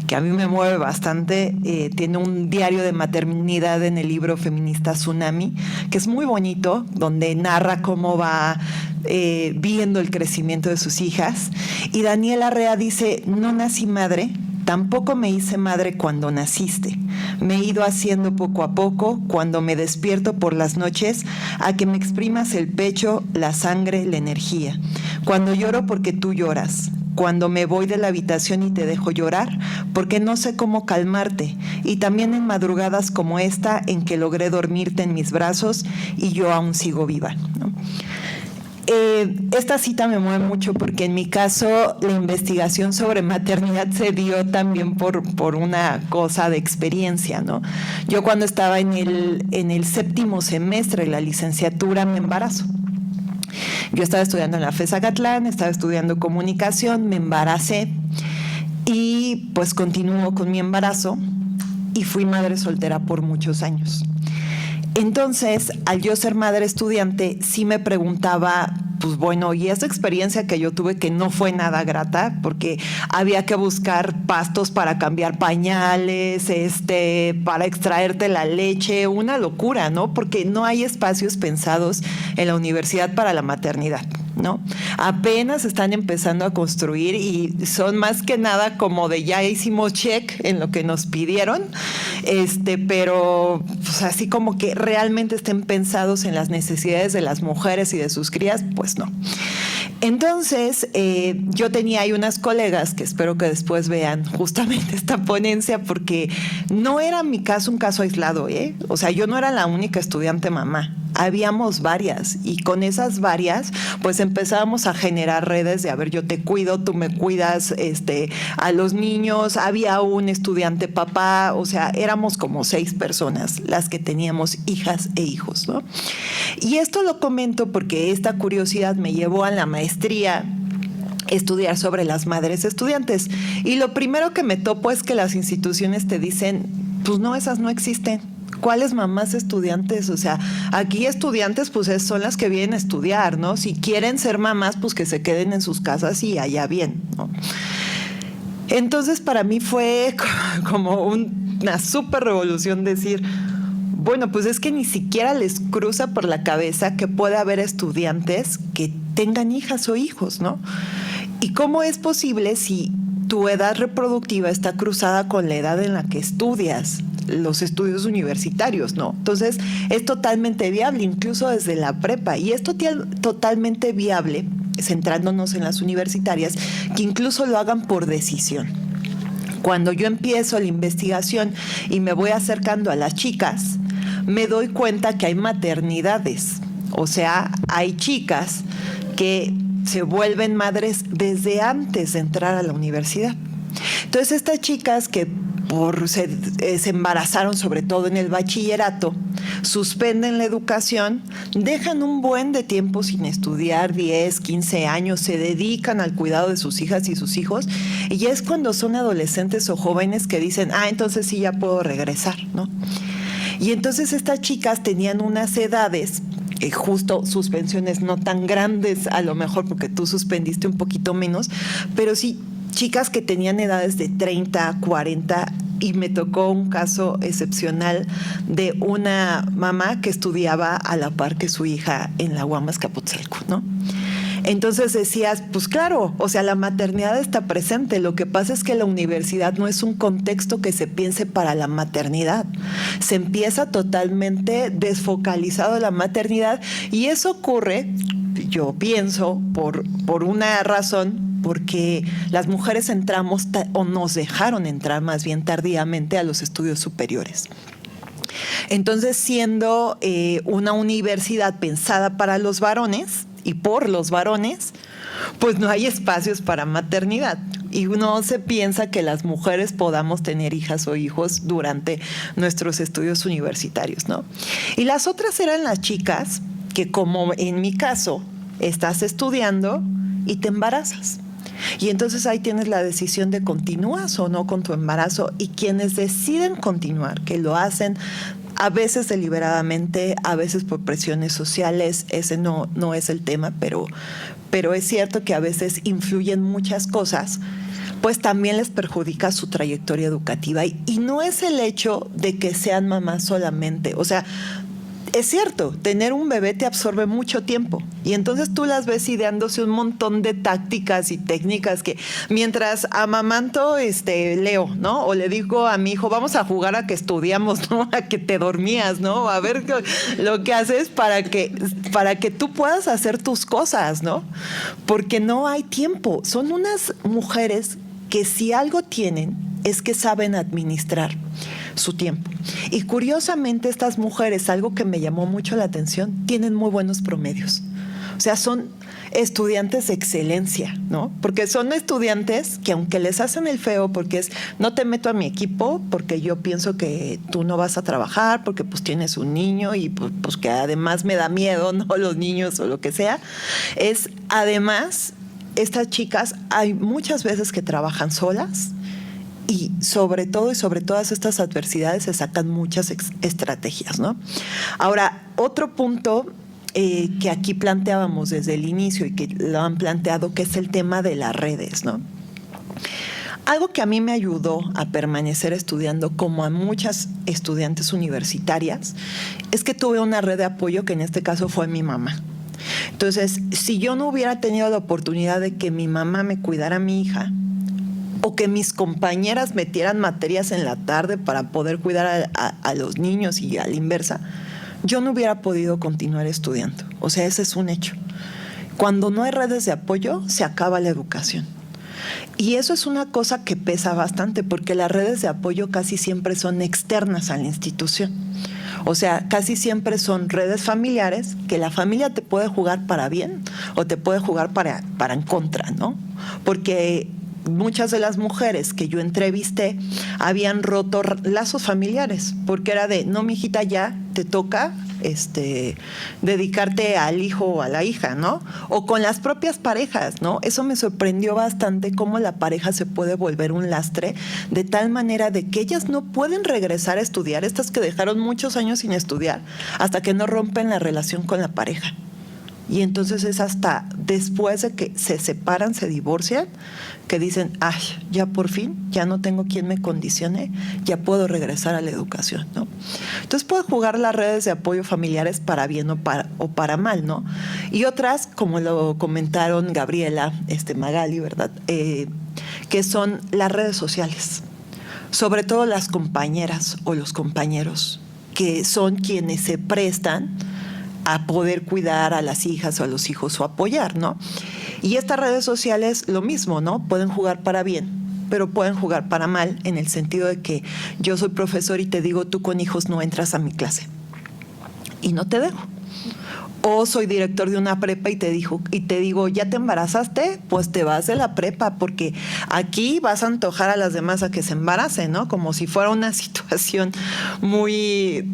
que a mí me mueve bastante. Tiene un diario de maternidad en el libro feminista Tsunami, que es muy bonito, donde narra cómo va viendo el crecimiento de sus hijas. Y Daniela Rea dice, no nací madre, tampoco me hice madre cuando naciste. Me he ido haciendo poco a poco cuando me despierto por las noches a que me exprimas el pecho, la sangre, la energía. Cuando lloro porque tú lloras. Cuando me voy de la habitación y te dejo llorar porque no sé cómo calmarte. Y también en madrugadas como esta en que logré dormirte en mis brazos y yo aún sigo viva, ¿no? Esta cita me mueve mucho porque en mi caso la investigación sobre maternidad se dio también por una cosa de experiencia, ¿no? Yo cuando estaba en el séptimo semestre de la licenciatura me embarazo. Yo estaba estudiando en la FES Acatlán, estaba estudiando comunicación, me embaracé Y pues continúo con mi embarazo y fui madre soltera por muchos años. Entonces, al yo ser madre estudiante, sí me preguntaba, pues bueno, y esa experiencia que yo tuve que no fue nada grata, porque había que buscar pastos para cambiar pañales, para extraerte la leche, una locura, ¿no? Porque no hay espacios pensados en la universidad para la maternidad, ¿no? Apenas están empezando a construir y son más que nada como de ya hicimos check en lo que nos pidieron, pero pues así como que realmente estén pensados en las necesidades de las mujeres y de sus crías, pues no. Entonces, yo tenía ahí unas colegas que espero que después vean justamente esta ponencia, porque no era mi caso un caso aislado, ¿eh? O sea, yo no era la única estudiante mamá. Habíamos varias y con esas varias pues empezábamos a generar redes de a ver, yo te cuido, tú me cuidas, a los niños, había un estudiante papá, o sea, éramos como 6 personas las que teníamos hijas e hijos, ¿no? Y esto lo comento porque esta curiosidad me llevó a la maestría, estudiar sobre las madres estudiantes, y lo primero que me topo es que las instituciones te dicen, pues no, esas no existen. ¿Cuáles mamás estudiantes? O sea, aquí estudiantes pues son las que vienen a estudiar, ¿no? Si quieren ser mamás, pues que se queden en sus casas y allá bien, ¿no? Entonces para mí fue como una súper revolución decir, bueno, pues es que ni siquiera les cruza por la cabeza que puede haber estudiantes que tengan hijas o hijos, ¿no? ¿Y cómo es posible si tu edad reproductiva está cruzada con la edad en la que estudias los estudios universitarios, ¿no? Entonces, es totalmente viable, incluso desde la prepa. Y es totalmente viable, centrándonos en las universitarias, que incluso lo hagan por decisión. Cuando yo empiezo la investigación y me voy acercando a las chicas, me doy cuenta que hay maternidades. O sea, hay chicas que se vuelven madres desde antes de entrar a la universidad. Entonces, estas chicas que se embarazaron sobre todo en el bachillerato, suspenden la educación, dejan un buen de tiempo sin estudiar, 10, 15 años, se dedican al cuidado de sus hijas y sus hijos, y ya es cuando son adolescentes o jóvenes que dicen, entonces sí ya puedo regresar, ¿no? Y entonces estas chicas tenían unas edades, justo suspensiones no tan grandes, a lo mejor porque tú suspendiste un poquito menos, pero sí chicas que tenían edades de 30, 40, y me tocó un caso excepcional de una mamá que estudiaba a la par que su hija en la UAM Azcapotzalco, ¿no? Entonces decías, pues claro, o sea, la maternidad está presente. Lo que pasa es que la universidad no es un contexto que se piense para la maternidad. Se empieza totalmente desfocalizado la maternidad, y eso ocurre, yo pienso, por una razón, porque las mujeres entramos o nos dejaron entrar más bien tardíamente a los estudios superiores. Entonces, siendo una universidad pensada para los varones y por los varones, pues no hay espacios para maternidad. Y no se piensa que las mujeres podamos tener hijas o hijos durante nuestros estudios universitarios, ¿no? Y las otras eran las chicas que, como en mi caso, estás estudiando y te embarazas. Y entonces ahí tienes la decisión de continúas o no con tu embarazo, y quienes deciden continuar, que lo hacen a veces deliberadamente, a veces por presiones sociales, ese no es el tema, pero es cierto que a veces influyen muchas cosas, pues también les perjudica su trayectoria educativa. Y no es el hecho de que sean mamás solamente, o sea, es cierto, tener un bebé te absorbe mucho tiempo, y entonces tú las ves ideándose un montón de tácticas y técnicas que mientras amamanto leo, ¿no? O le digo a mi hijo, vamos a jugar a que estudiamos, ¿no? A que te dormías, ¿no? A ver lo que haces para que tú puedas hacer tus cosas, ¿no? Porque no hay tiempo. Son unas mujeres que si algo tienen es que saben administrar su tiempo. Y curiosamente estas mujeres, algo que me llamó mucho la atención, tienen muy buenos promedios. O sea, son estudiantes de excelencia, ¿no? Porque son estudiantes que, aunque les hacen el feo porque es, no te meto a mi equipo porque yo pienso que tú no vas a trabajar porque pues tienes un niño y pues que además me da miedo, ¿no? Los niños o lo que sea. Es además, estas chicas hay muchas veces que trabajan solas y sobre todas estas adversidades se sacan muchas estrategias, ¿no? Ahora, otro punto que aquí planteábamos desde el inicio y que lo han planteado, que es el tema de las redes, ¿no? Algo que a mí me ayudó a permanecer estudiando, como a muchas estudiantes universitarias, es que tuve una red de apoyo que en este caso fue mi mamá. Entonces, si yo no hubiera tenido la oportunidad de que mi mamá me cuidara a mi hija, o que mis compañeras metieran materias en la tarde para poder cuidar a los niños y a la inversa, yo no hubiera podido continuar estudiando. O sea, ese es un hecho. Cuando no hay redes de apoyo, se acaba la educación. Y eso es una cosa que pesa bastante, porque las redes de apoyo casi siempre son externas a la institución. O sea, casi siempre son redes familiares que la familia te puede jugar para bien o te puede jugar para en contra, ¿no? Porque muchas de las mujeres que yo entrevisté habían roto lazos familiares, porque era de, no, mijita, ya te toca dedicarte al hijo o a la hija, ¿no? O con las propias parejas, ¿no? Eso me sorprendió bastante, cómo la pareja se puede volver un lastre, de tal manera de que ellas no pueden regresar a estudiar, estas que dejaron muchos años sin estudiar, hasta que no rompen la relación con la pareja. Y entonces es hasta después de que se separan, se divorcian, que dicen, ay, ya por fin, ya no tengo quien me condicione, ya puedo regresar a la educación, ¿no? Entonces puede jugar las redes de apoyo familiares para bien o para mal, ¿no? Y otras, como lo comentaron Gabriela, Magali, ¿verdad? Que son las redes sociales, sobre todo las compañeras o los compañeros, que son quienes se prestan a poder cuidar a las hijas o a los hijos o apoyar, ¿no? Y estas redes sociales, lo mismo, ¿no? Pueden jugar para bien, pero pueden jugar para mal, en el sentido de que yo soy profesor y te digo, tú con hijos no entras a mi clase. Y no te dejo. O soy director de una prepa y te digo, ¿ya te embarazaste? Pues te vas de la prepa, porque aquí vas a antojar a las demás a que se embaracen, ¿no? Como si fuera una situación muy,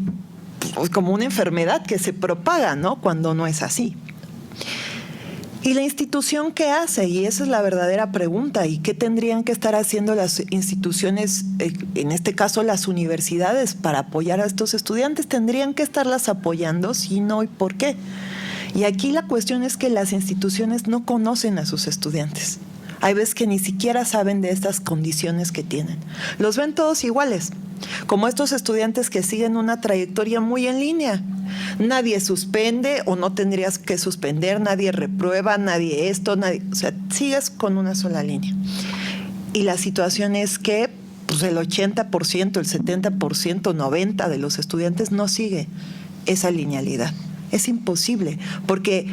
pues, como una enfermedad que se propaga, ¿no? Cuando no es así. ¿Y la institución qué hace? Y esa es la verdadera pregunta. ¿Y qué tendrían que estar haciendo las instituciones, en este caso las universidades, para apoyar a estos estudiantes? ¿Tendrían que estarlas apoyando? Si no, ¿y por qué? Y aquí la cuestión es que las instituciones no conocen a sus estudiantes. Hay veces que ni siquiera saben de estas condiciones que tienen. Los ven todos iguales, como estos estudiantes que siguen una trayectoria muy en línea. Nadie suspende o no tendrías que suspender, nadie reprueba, nadie esto, nadie, o sea, sigues con una sola línea. Y la situación es que pues el 80%, el 70%, 90% de los estudiantes no sigue esa linealidad. Es imposible, porque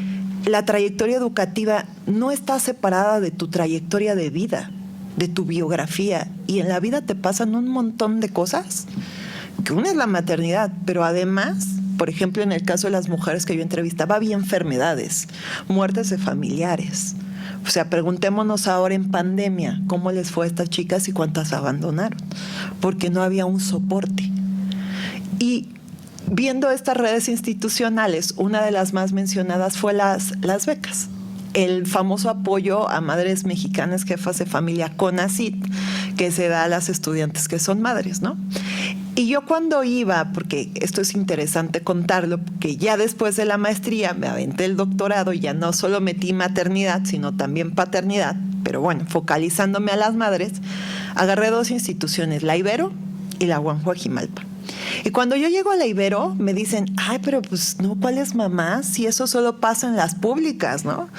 la trayectoria educativa no está separada de tu trayectoria de vida, de tu biografía, y en la vida te pasan un montón de cosas, que una es la maternidad, pero además, por ejemplo, en el caso de las mujeres que yo entrevistaba, había enfermedades, muertes de familiares. O sea, preguntémonos ahora en pandemia cómo les fue a estas chicas y cuántas abandonaron, porque no había un soporte. Y viendo estas redes institucionales, una de las más mencionadas fue las becas. El famoso apoyo a madres mexicanas jefas de familia, CONACYT, que se da a las estudiantes que son madres, ¿no? Y yo cuando iba, porque esto es interesante contarlo, porque ya después de la maestría me aventé el doctorado y ya no solo metí maternidad, sino también paternidad, pero bueno, focalizándome a las madres, agarré dos instituciones, la Ibero y la UAM Coajimalpa. Y cuando yo llego a la Ibero, me dicen, ay, pero pues no, ¿cuáles mamás? Si eso solo pasa en las públicas, ¿no?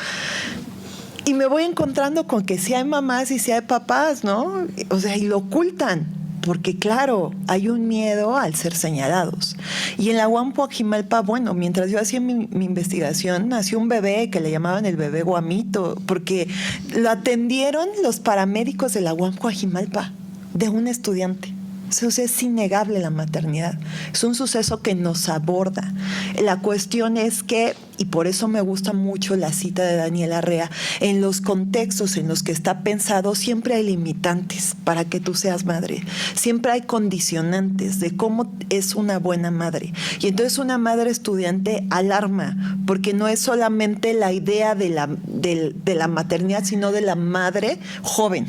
Y me voy encontrando con que sí hay mamás y sí hay papás, ¿no? O sea, y lo ocultan, porque claro, hay un miedo al ser señalados. Y en la UAM Coajimalpa, bueno, mientras yo hacía mi investigación, nació un bebé que le llamaban el bebé Guamito, porque lo atendieron los paramédicos de la UAM Coajimalpa, de un estudiante. O sea, es innegable la maternidad. Es un suceso que nos aborda. La cuestión es que, y por eso me gusta mucho la cita de Daniel Arrea, en los contextos en los que está pensado siempre hay limitantes para que tú seas madre. Siempre hay condicionantes de cómo es una buena madre. Y entonces una madre estudiante alarma, porque no es solamente la idea de la maternidad, sino de la madre joven.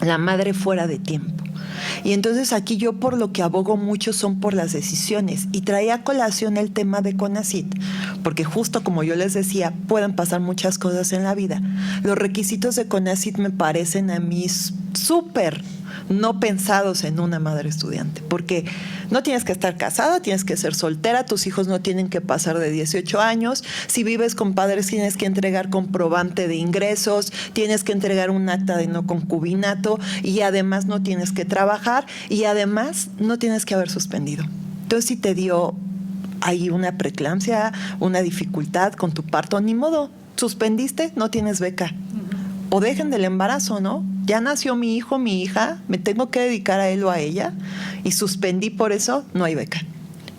la madre fuera de tiempo. Y entonces aquí yo por lo que abogo mucho son por las decisiones. Y traía a colación el tema de CONACYT, porque justo como yo les decía, pueden pasar muchas cosas en la vida. Los requisitos de CONACYT me parecen a mí súper no pensados en una madre estudiante, porque no tienes que estar casada, tienes que ser soltera, tus hijos no tienen que pasar de 18 años, si vives con padres tienes que entregar comprobante de ingresos, tienes que entregar un acta de no concubinato y además no tienes que trabajar y además no tienes que haber suspendido. Entonces, si te dio ahí una preeclampsia, una dificultad con tu parto, ni modo, suspendiste, no tienes beca. O dejen del embarazo, ¿no? Ya nació mi hijo, mi hija, me tengo que dedicar a él o a ella y suspendí por eso, no hay beca.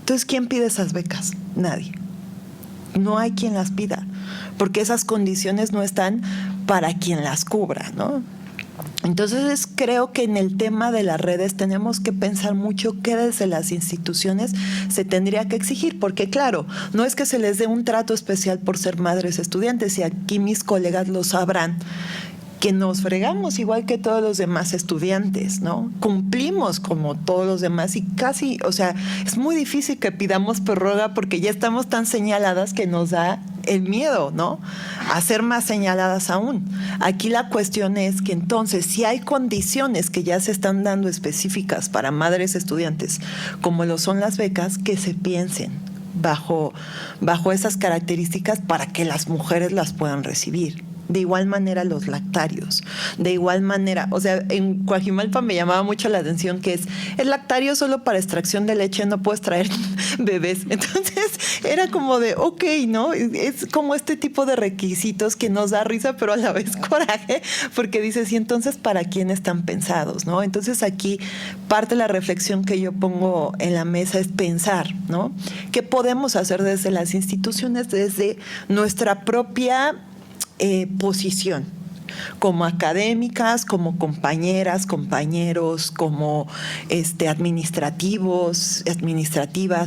Entonces, ¿quién pide esas becas? Nadie. No hay quien las pida, porque esas condiciones no están para quien las cubra, ¿no? Entonces creo que en el tema de las redes tenemos que pensar mucho qué desde las instituciones se tendría que exigir, porque claro, no es que se les dé un trato especial por ser madres estudiantes, y aquí mis colegas lo sabrán, que nos fregamos igual que todos los demás estudiantes, ¿no? Cumplimos como todos los demás y casi, o sea, es muy difícil que pidamos prórroga porque ya estamos tan señaladas que nos da el miedo, ¿no? A ser más señaladas aún. Aquí la cuestión es que entonces, si hay condiciones que ya se están dando específicas para madres estudiantes, como lo son las becas, que se piensen bajo esas características para que las mujeres las puedan recibir. De igual manera los lactarios, de igual manera, o sea, en Coajimalpa me llamaba mucho la atención que es el lactario solo para extracción de leche, no puedes traer bebés. Entonces era como de, ok, ¿no? Es como este tipo de requisitos que nos da risa, pero a la vez coraje, porque dices, ¿y entonces para quién están pensados, no? Entonces aquí parte de la reflexión que yo pongo en la mesa es pensar, ¿no? ¿Qué podemos hacer desde las instituciones, desde nuestra propia posición, como académicas, como compañeras, compañeros, como administrativas?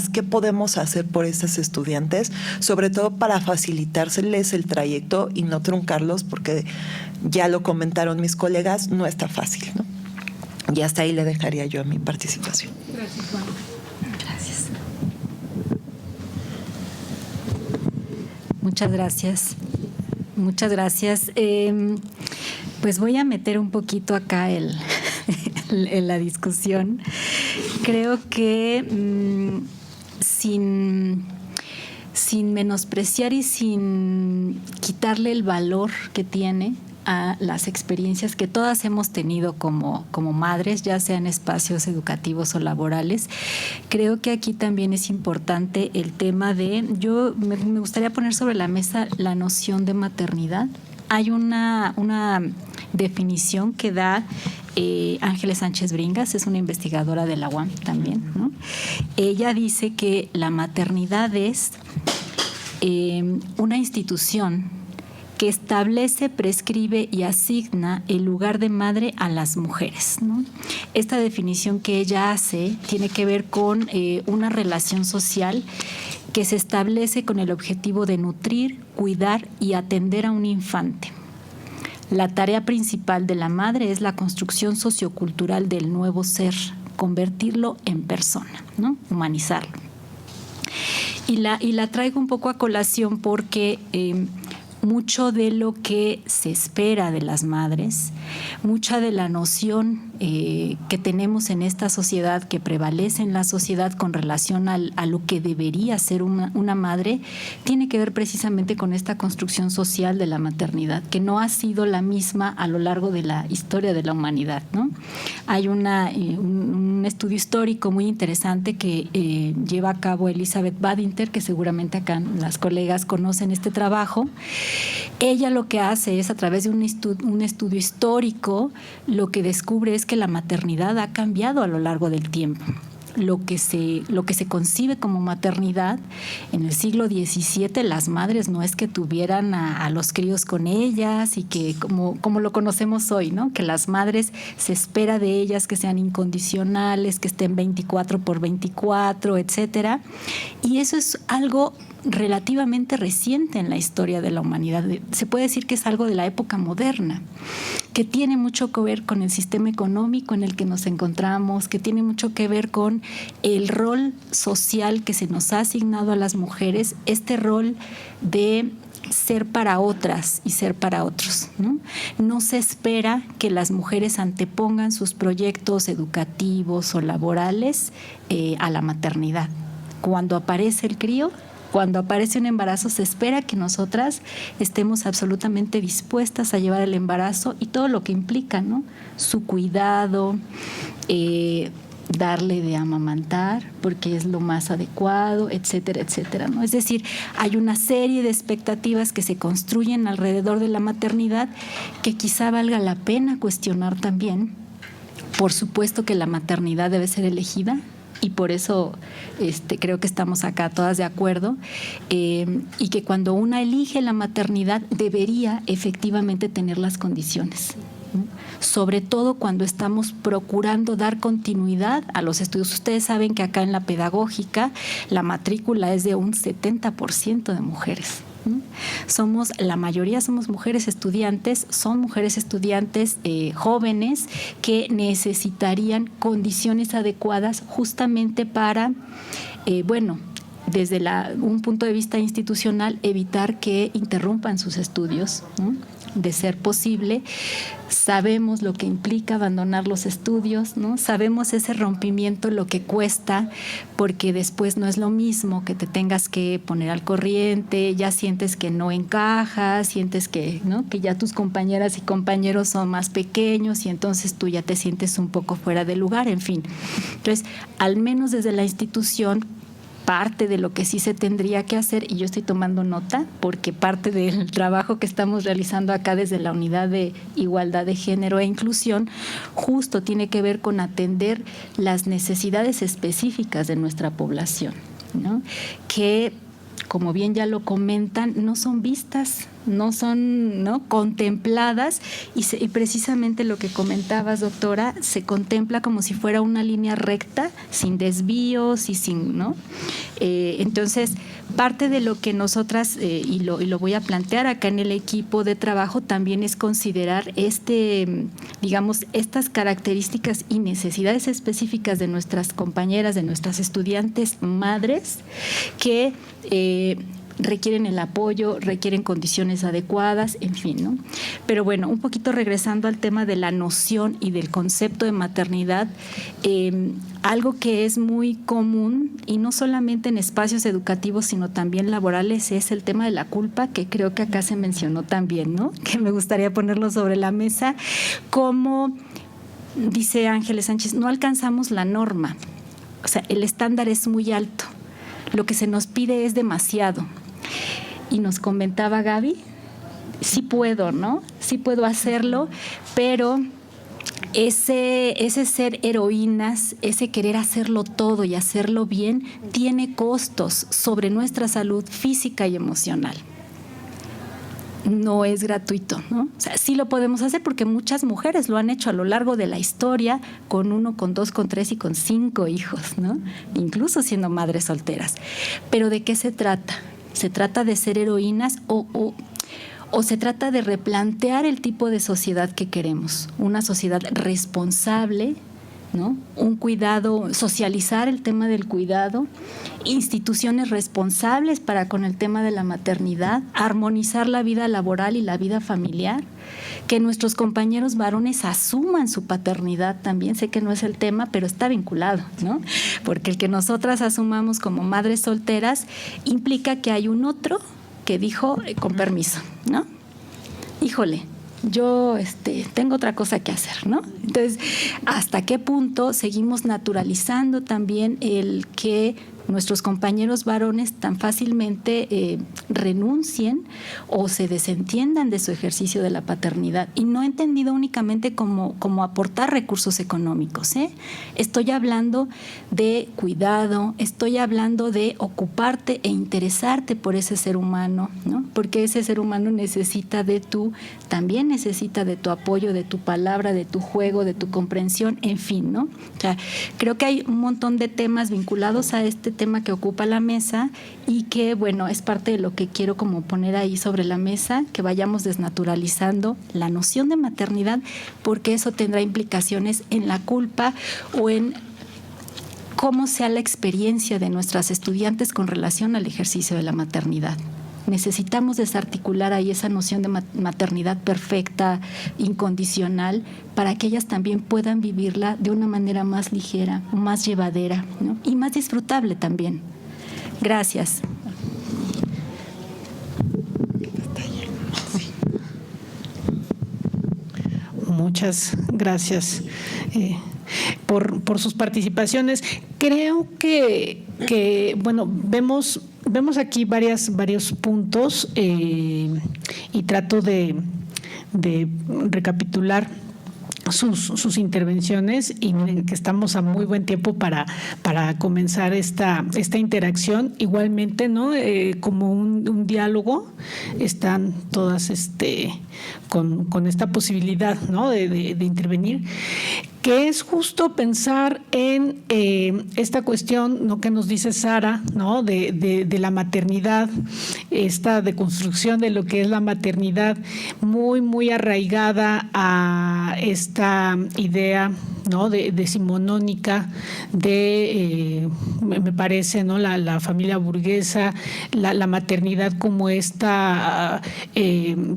¿Qué podemos hacer por estas estudiantes? Sobre todo para facilitárseles el trayecto y no truncarlos, porque ya lo comentaron mis colegas, no está fácil, ¿no? Y hasta ahí le dejaría yo mi participación. Gracias, Juan. Gracias. Muchas gracias. Muchas gracias. Pues voy a meter un poquito acá en la discusión. Creo que sin menospreciar y sin quitarle el valor que tiene a las experiencias que todas hemos tenido como madres, ya sea en espacios educativos o laborales. Creo que aquí también es importante el tema yo me gustaría poner sobre la mesa la noción de maternidad. Hay una definición que da Ángeles Sánchez Bringas, es una investigadora de la UAM también, ¿no? Ella dice que la maternidad es una institución que establece, prescribe y asigna el lugar de madre a las mujeres, ¿no? Esta definición que ella hace tiene que ver con una relación social que se establece con el objetivo de nutrir, cuidar y atender a un infante. La tarea principal de la madre es la construcción sociocultural del nuevo ser, convertirlo en persona, ¿no? Humanizarlo. Y la traigo un poco a colación porque mucho de lo que se espera de las madres, mucha de la noción que tenemos en esta sociedad, que prevalece en la sociedad con relación a lo que debería ser una madre, tiene que ver precisamente con esta construcción social de la maternidad, que no ha sido la misma a lo largo de la historia de la humanidad, ¿no? Hay un estudio histórico muy interesante que lleva a cabo Elizabeth Badinter, que seguramente acá las colegas conocen este trabajo. Ella lo que hace es, a través de un estudio histórico, lo que descubre es que la maternidad ha cambiado a lo largo del tiempo. Lo que se concibe como maternidad en el siglo XVII, las madres no es que tuvieran a los críos con ellas y que como lo conocemos hoy, ¿no? Que las madres se espera de ellas que sean incondicionales, que estén 24/24, etcétera. Y eso es algo relativamente reciente en la historia de la humanidad. Se puede decir que es algo de la época moderna. que tiene mucho que ver con el sistema económico en el que nos encontramos, que tiene mucho que ver con el rol social que se nos ha asignado a las mujeres, este rol de ser para otras y ser para otros, ¿no? No se espera que las mujeres antepongan sus proyectos educativos o laborales a la maternidad. Cuando aparece el crío, cuando aparece un embarazo, se espera que nosotras estemos absolutamente dispuestas a llevar el embarazo y todo lo que implica, ¿no? Su cuidado, darle de amamantar porque es lo más adecuado, etcétera, etcétera, ¿no? Es decir, hay una serie de expectativas que se construyen alrededor de la maternidad que quizá valga la pena cuestionar también. Por supuesto que la maternidad debe ser elegida y por eso creo que estamos acá todas de acuerdo, y que cuando una elige la maternidad debería efectivamente tener las condiciones, ¿no? Sobre todo cuando estamos procurando dar continuidad a los estudios. Ustedes saben que acá en la pedagógica la matrícula es de un 70% de mujeres. La mayoría somos mujeres estudiantes, son mujeres estudiantes jóvenes que necesitarían condiciones adecuadas justamente para, desde un punto de vista institucional, evitar que interrumpan sus estudios, ¿no? De ser posible. Sabemos lo que implica abandonar los estudios, ¿no? Sabemos ese rompimiento, lo que cuesta, porque después no es lo mismo que te tengas que poner al corriente, ya sientes que no encajas, sientes que, ¿no? Que ya tus compañeras y compañeros son más pequeños y entonces tú ya te sientes un poco fuera de lugar, en fin. Entonces, al menos desde la institución, parte de lo que sí se tendría que hacer, y yo estoy tomando nota porque parte del trabajo que estamos realizando acá desde la Unidad de Igualdad de Género e Inclusión justo tiene que ver con atender las necesidades específicas de nuestra población, ¿no? Que, como bien ya lo comentan, no son vistas, no son, ¿no?, contempladas y precisamente lo que comentabas, doctora, se contempla como si fuera una línea recta, sin desvíos y sin, ¿no? Entonces, parte de lo que nosotras, y lo voy a plantear acá en el equipo de trabajo, también es considerar estas características y necesidades específicas de nuestras compañeras, de nuestras estudiantes madres, que requieren el apoyo, requieren condiciones adecuadas, en fin, ¿no? Pero bueno, un poquito regresando al tema de la noción y del concepto de maternidad, algo que es muy común, y no solamente en espacios educativos, sino también laborales, es el tema de la culpa, que creo que acá se mencionó también, ¿no? Que me gustaría ponerlo sobre la mesa, como dice Ángeles Sánchez, no alcanzamos la norma, o sea, el estándar es muy alto, lo que se nos pide es demasiado. Y nos comentaba Gaby, sí puedo, ¿no? Sí puedo hacerlo, pero ese ser heroínas, ese querer hacerlo todo y hacerlo bien, tiene costos sobre nuestra salud física y emocional. No es gratuito, ¿no? O sea, sí lo podemos hacer porque muchas mujeres lo han hecho a lo largo de la historia, con 1, con 2, con 3 y con 5 hijos, ¿no? Incluso siendo madres solteras. Pero ¿de qué se trata? ¿Se trata de ser heroínas o se trata de replantear el tipo de sociedad que queremos? Una sociedad responsable, ¿no? Un cuidado, socializar el tema del cuidado, instituciones responsables para con el tema de la maternidad, armonizar la vida laboral y la vida familiar, que nuestros compañeros varones asuman su paternidad también. Sé que no es el tema, pero está vinculado, ¿no? Porque el que nosotras asumamos como madres solteras implica que hay un otro que dijo con permiso, ¿no? Híjole, yo tengo otra cosa que hacer, ¿no? Entonces, ¿hasta qué punto seguimos naturalizando también el que nuestros compañeros varones tan fácilmente renuncien o se desentiendan de su ejercicio de la paternidad? Y no entendido únicamente como aportar recursos económicos, ¿eh? Estoy hablando de cuidado, estoy hablando de ocuparte e interesarte por ese ser humano, ¿no? Porque ese ser humano también necesita de tu apoyo, de tu palabra, de tu juego, de tu comprensión, en fin, ¿no? O sea, creo que hay un montón de temas vinculados a este tema que ocupa la mesa y que, bueno, es parte de lo que quiero como poner ahí sobre la mesa, que vayamos desnaturalizando la noción de maternidad, porque eso tendrá implicaciones en la culpa o en cómo sea la experiencia de nuestras estudiantes con relación al ejercicio de la maternidad. Necesitamos desarticular ahí esa noción de maternidad perfecta, incondicional, para que ellas también puedan vivirla de una manera más ligera, más llevadera, ¿no? Y más disfrutable también. Gracias. Muchas gracias por sus participaciones. Creo que bueno, vemos aquí varios puntos y trato de recapitular sus intervenciones, y miren que estamos a muy buen tiempo para comenzar esta interacción. Igualmente, ¿no? Como un diálogo, están todas con esta posibilidad, ¿no? de intervenir, que es justo pensar en esta cuestión, ¿no?, que nos dice Sara, ¿no?, de la maternidad, esta deconstrucción de lo que es la maternidad, muy arraigada a esta idea, ¿no?, decimonónica me parece, ¿no?, la familia burguesa, la maternidad como esta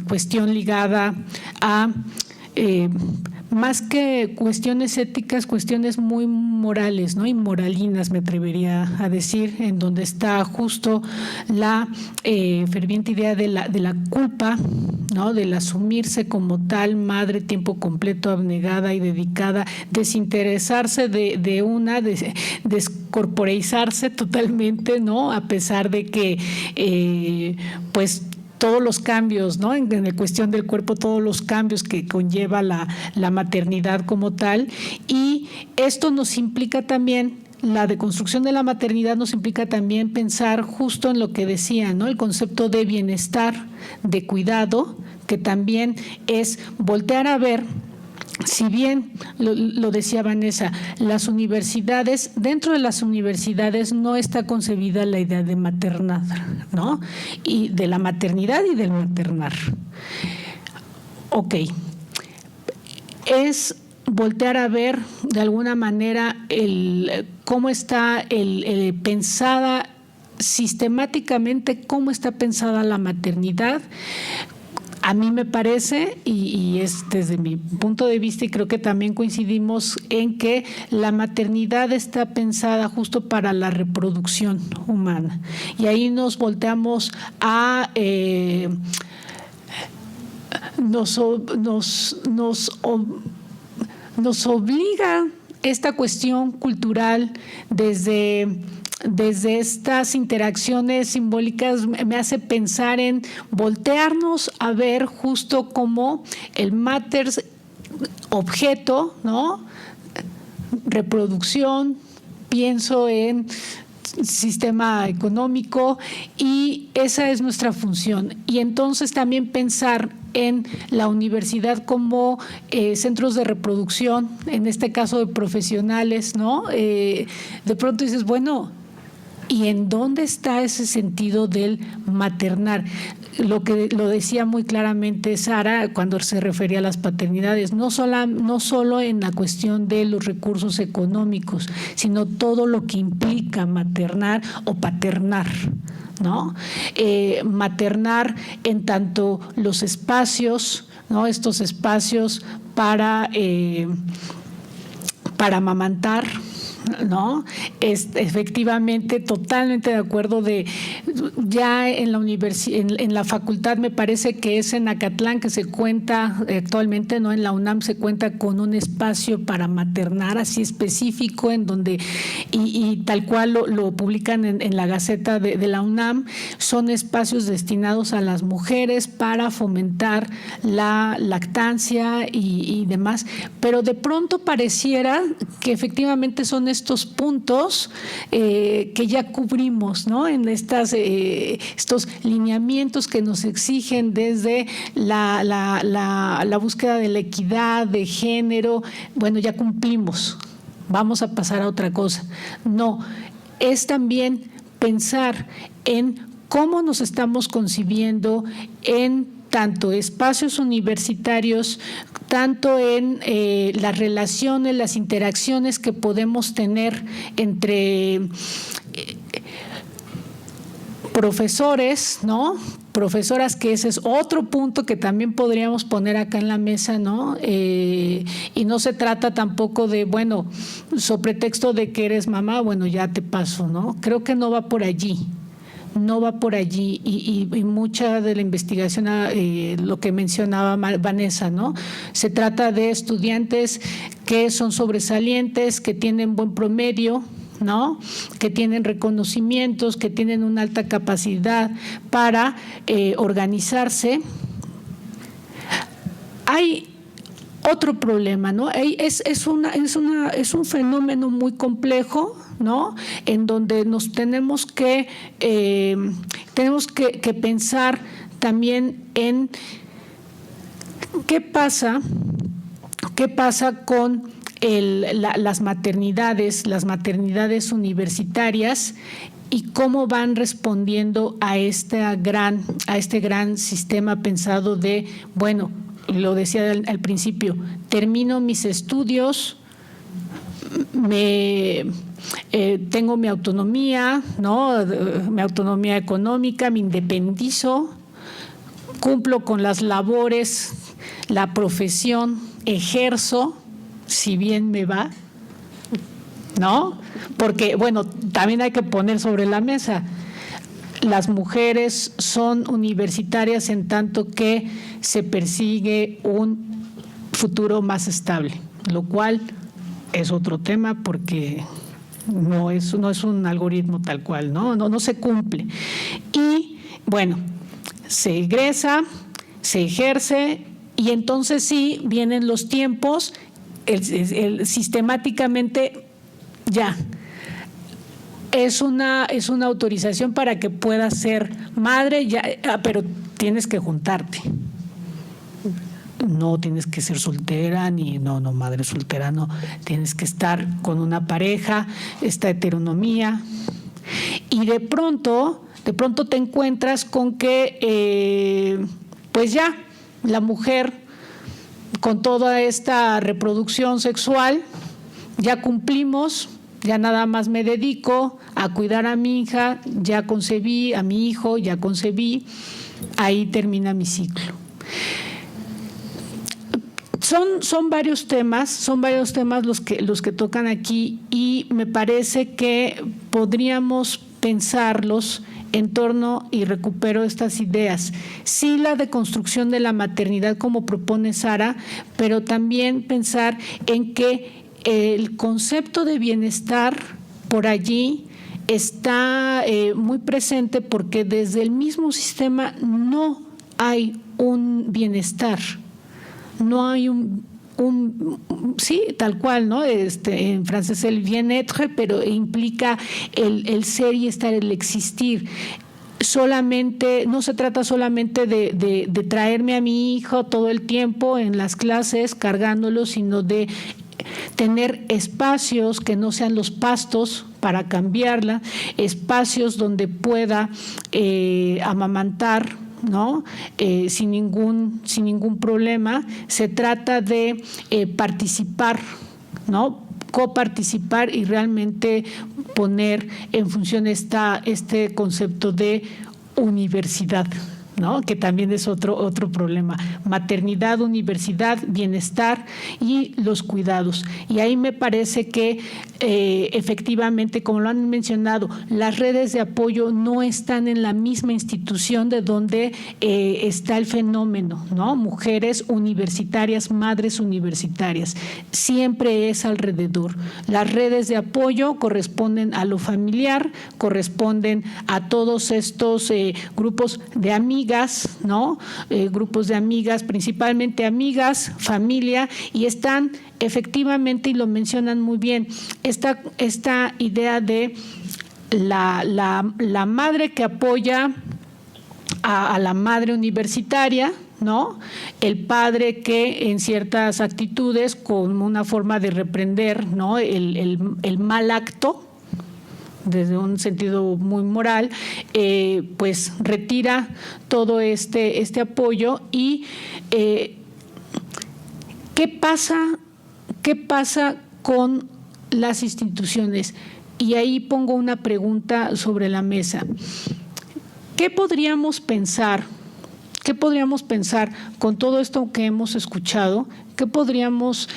cuestión ligada a más que cuestiones éticas, cuestiones muy morales, ¿no?, y moralinas, me atrevería a decir, en donde está justo la ferviente idea de la culpa, ¿no?, del asumirse como tal madre tiempo completo, abnegada y dedicada, desinteresarse descorporeizarse totalmente, ¿no?, a pesar de que pues todos los cambios, ¿no?, en la cuestión del cuerpo, todos los cambios que conlleva la maternidad como tal. Y esto nos implica también, la deconstrucción de la maternidad nos implica también pensar justo en lo que decía, ¿no?, el concepto de bienestar, de cuidado, que también es voltear a ver. Si bien, lo decía Vanessa, las universidades, dentro de las universidades no está concebida la idea de maternar, ¿no?, y de la maternidad y del maternar. Ok, es voltear a ver de alguna manera cómo está pensada sistemáticamente, cómo está pensada la maternidad. A mí me parece, y es desde mi punto de vista, y creo que también coincidimos en que la maternidad está pensada justo para la reproducción humana. Y ahí nos volteamos a nos obliga esta cuestión cultural desde estas interacciones simbólicas, me hace pensar en voltearnos a ver justo como el mater objeto, ¿no?, reproducción, pienso en sistema económico, y esa es nuestra función. Y entonces también pensar en la universidad como centros de reproducción, en este caso de profesionales, ¿no? De pronto dices, bueno, ¿y en dónde está ese sentido del maternar? Lo decía muy claramente Sara cuando se refería a las paternidades, no solo en la cuestión de los recursos económicos, sino todo lo que implica maternar o paternar, ¿no? Maternar en tanto los espacios, ¿no?, estos espacios para amamantar, ¿no? Efectivamente, totalmente de acuerdo. Ya en la en la facultad, me parece que es en Acatlán que se cuenta actualmente, ¿no?, en la UNAM se cuenta con un espacio para maternar así específico, en donde y tal cual lo publican en la Gaceta de la UNAM. Son espacios destinados a las mujeres para fomentar la lactancia y demás, pero de pronto pareciera que efectivamente son estos puntos que ya cubrimos, ¿no?, en estos lineamientos que nos exigen desde la búsqueda de la equidad de género. Bueno, ya cumplimos, vamos a pasar a otra cosa. No, es también pensar en cómo nos estamos concibiendo en tanto espacios universitarios, tanto en las relaciones, las interacciones que podemos tener entre profesores, ¿no? Profesoras, que ese es otro punto que también podríamos poner acá en la mesa, ¿no? Y no se trata tampoco de, bueno, sobre pretexto de que eres mamá, bueno, ya te paso, ¿no? Creo que no va por allí. No va por allí y mucha de la investigación, lo que mencionaba Vanessa, ¿no? Se trata de estudiantes que son sobresalientes, que tienen buen promedio, ¿no? Que tienen reconocimientos, que tienen una alta capacidad para organizarse. Hay otro problema, ¿no? Es un fenómeno muy complejo, ¿no? En donde nos tenemos que pensar también en qué pasa con las maternidades universitarias y cómo van respondiendo a este gran sistema pensado de, bueno, lo decía al principio, termino mis estudios, tengo mi autonomía, ¿no? Mi autonomía económica, me independizo, cumplo con las labores, la profesión, ejerzo, si bien me va, ¿no? Porque, bueno, también hay que poner sobre la mesa, las mujeres son universitarias en tanto que se persigue un futuro más estable, lo cual es otro tema porque no es un algoritmo tal cual, no se cumple. Y bueno, se egresa, se ejerce y entonces sí vienen los tiempos, sistemáticamente ya. Es una autorización para que puedas ser madre, ya, pero tienes que juntarte. No tienes que ser soltera, no, madre soltera, no. Tienes que estar con una pareja, esta heteronomía. Y de pronto te encuentras con que, pues ya, la mujer con toda esta reproducción sexual, ya cumplimos, ya nada más me dedico a cuidar a mi hija, ya concebí, a mi hijo, ya concebí, ahí termina mi ciclo. Son varios temas los que tocan aquí y me parece que podríamos pensarlos en torno, y recupero estas ideas, sí, la deconstrucción de la maternidad como propone Sara, pero también pensar en que el concepto de bienestar por allí está muy presente porque desde el mismo sistema no hay un bienestar, no hay sí, tal cual, ¿no? En francés el bien-être, pero implica el ser y estar, el existir. Solamente, no se trata solamente de traerme a mi hijo todo el tiempo en las clases cargándolo, sino de tener espacios que no sean los pastos para cambiarla, espacios donde pueda amamantar, ¿no? Sin ningún problema. Se trata de participar, ¿no? Coparticipar y realmente poner en función este concepto de universidad, ¿no? Que también es otro problema. Maternidad, universidad, bienestar y los cuidados. Y ahí me parece que efectivamente, como lo han mencionado, las redes de apoyo no están en la misma institución de donde está el fenómeno, ¿no? Mujeres universitarias, madres universitarias. Siempre es alrededor. Las redes de apoyo corresponden a lo familiar, corresponden a todos estos grupos de amigas, ¿no? Grupos de amigas, principalmente amigas, familia, y están efectivamente, y lo mencionan muy bien, esta idea de la madre que apoya a la madre universitaria, ¿no? El padre que en ciertas actitudes, con una forma de reprender, ¿no? el mal acto, desde un sentido muy moral, pues retira todo este apoyo. Y ¿qué pasa con las instituciones? Y ahí pongo una pregunta sobre la mesa. ¿Qué podríamos pensar con todo esto que hemos escuchado? ¿Qué podríamos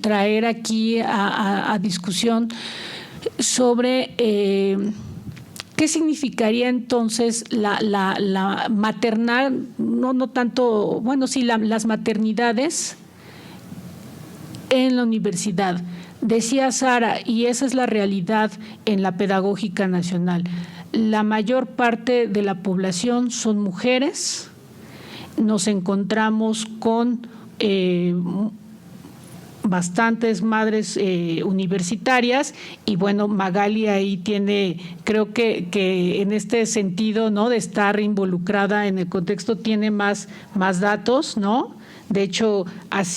traer aquí a discusión sobre qué significaría entonces la maternal, no tanto, bueno, sí, las maternidades en la universidad? Decía Sara, y esa es la realidad en la Pedagógica Nacional, la mayor parte de la población son mujeres. Nos encontramos con bastantes madres universitarias, y bueno, Magali ahí tiene, creo que en este sentido, ¿no?, de estar involucrada en el contexto, tiene más datos, ¿no? De hecho,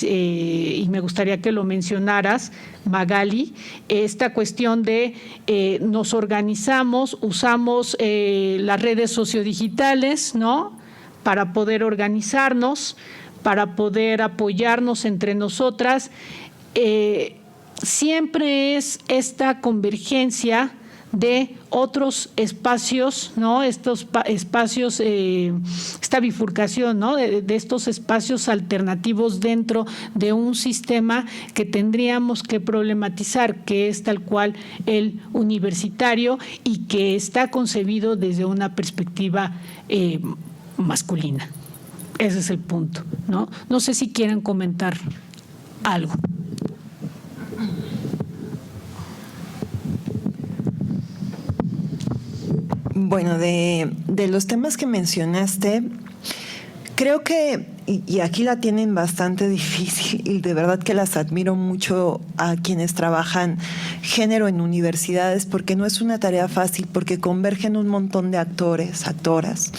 y me gustaría que lo mencionaras, Magali, esta cuestión de nos organizamos, usamos las redes sociodigitales, ¿no?, para poder organizarnos, para poder apoyarnos entre nosotras. Siempre es esta convergencia de otros espacios, ¿no? Estos espacios, esta bifurcación, ¿no?, de estos espacios alternativos dentro de un sistema que tendríamos que problematizar, que es tal cual el universitario y que está concebido desde una perspectiva masculina. Ese es el punto, ¿no? No sé si quieren comentar algo. Bueno, de los temas que mencionaste, creo que, y aquí la tienen bastante difícil, y de verdad que las admiro mucho a quienes trabajan género en universidades, porque no es una tarea fácil, porque convergen un montón de actores, actoras,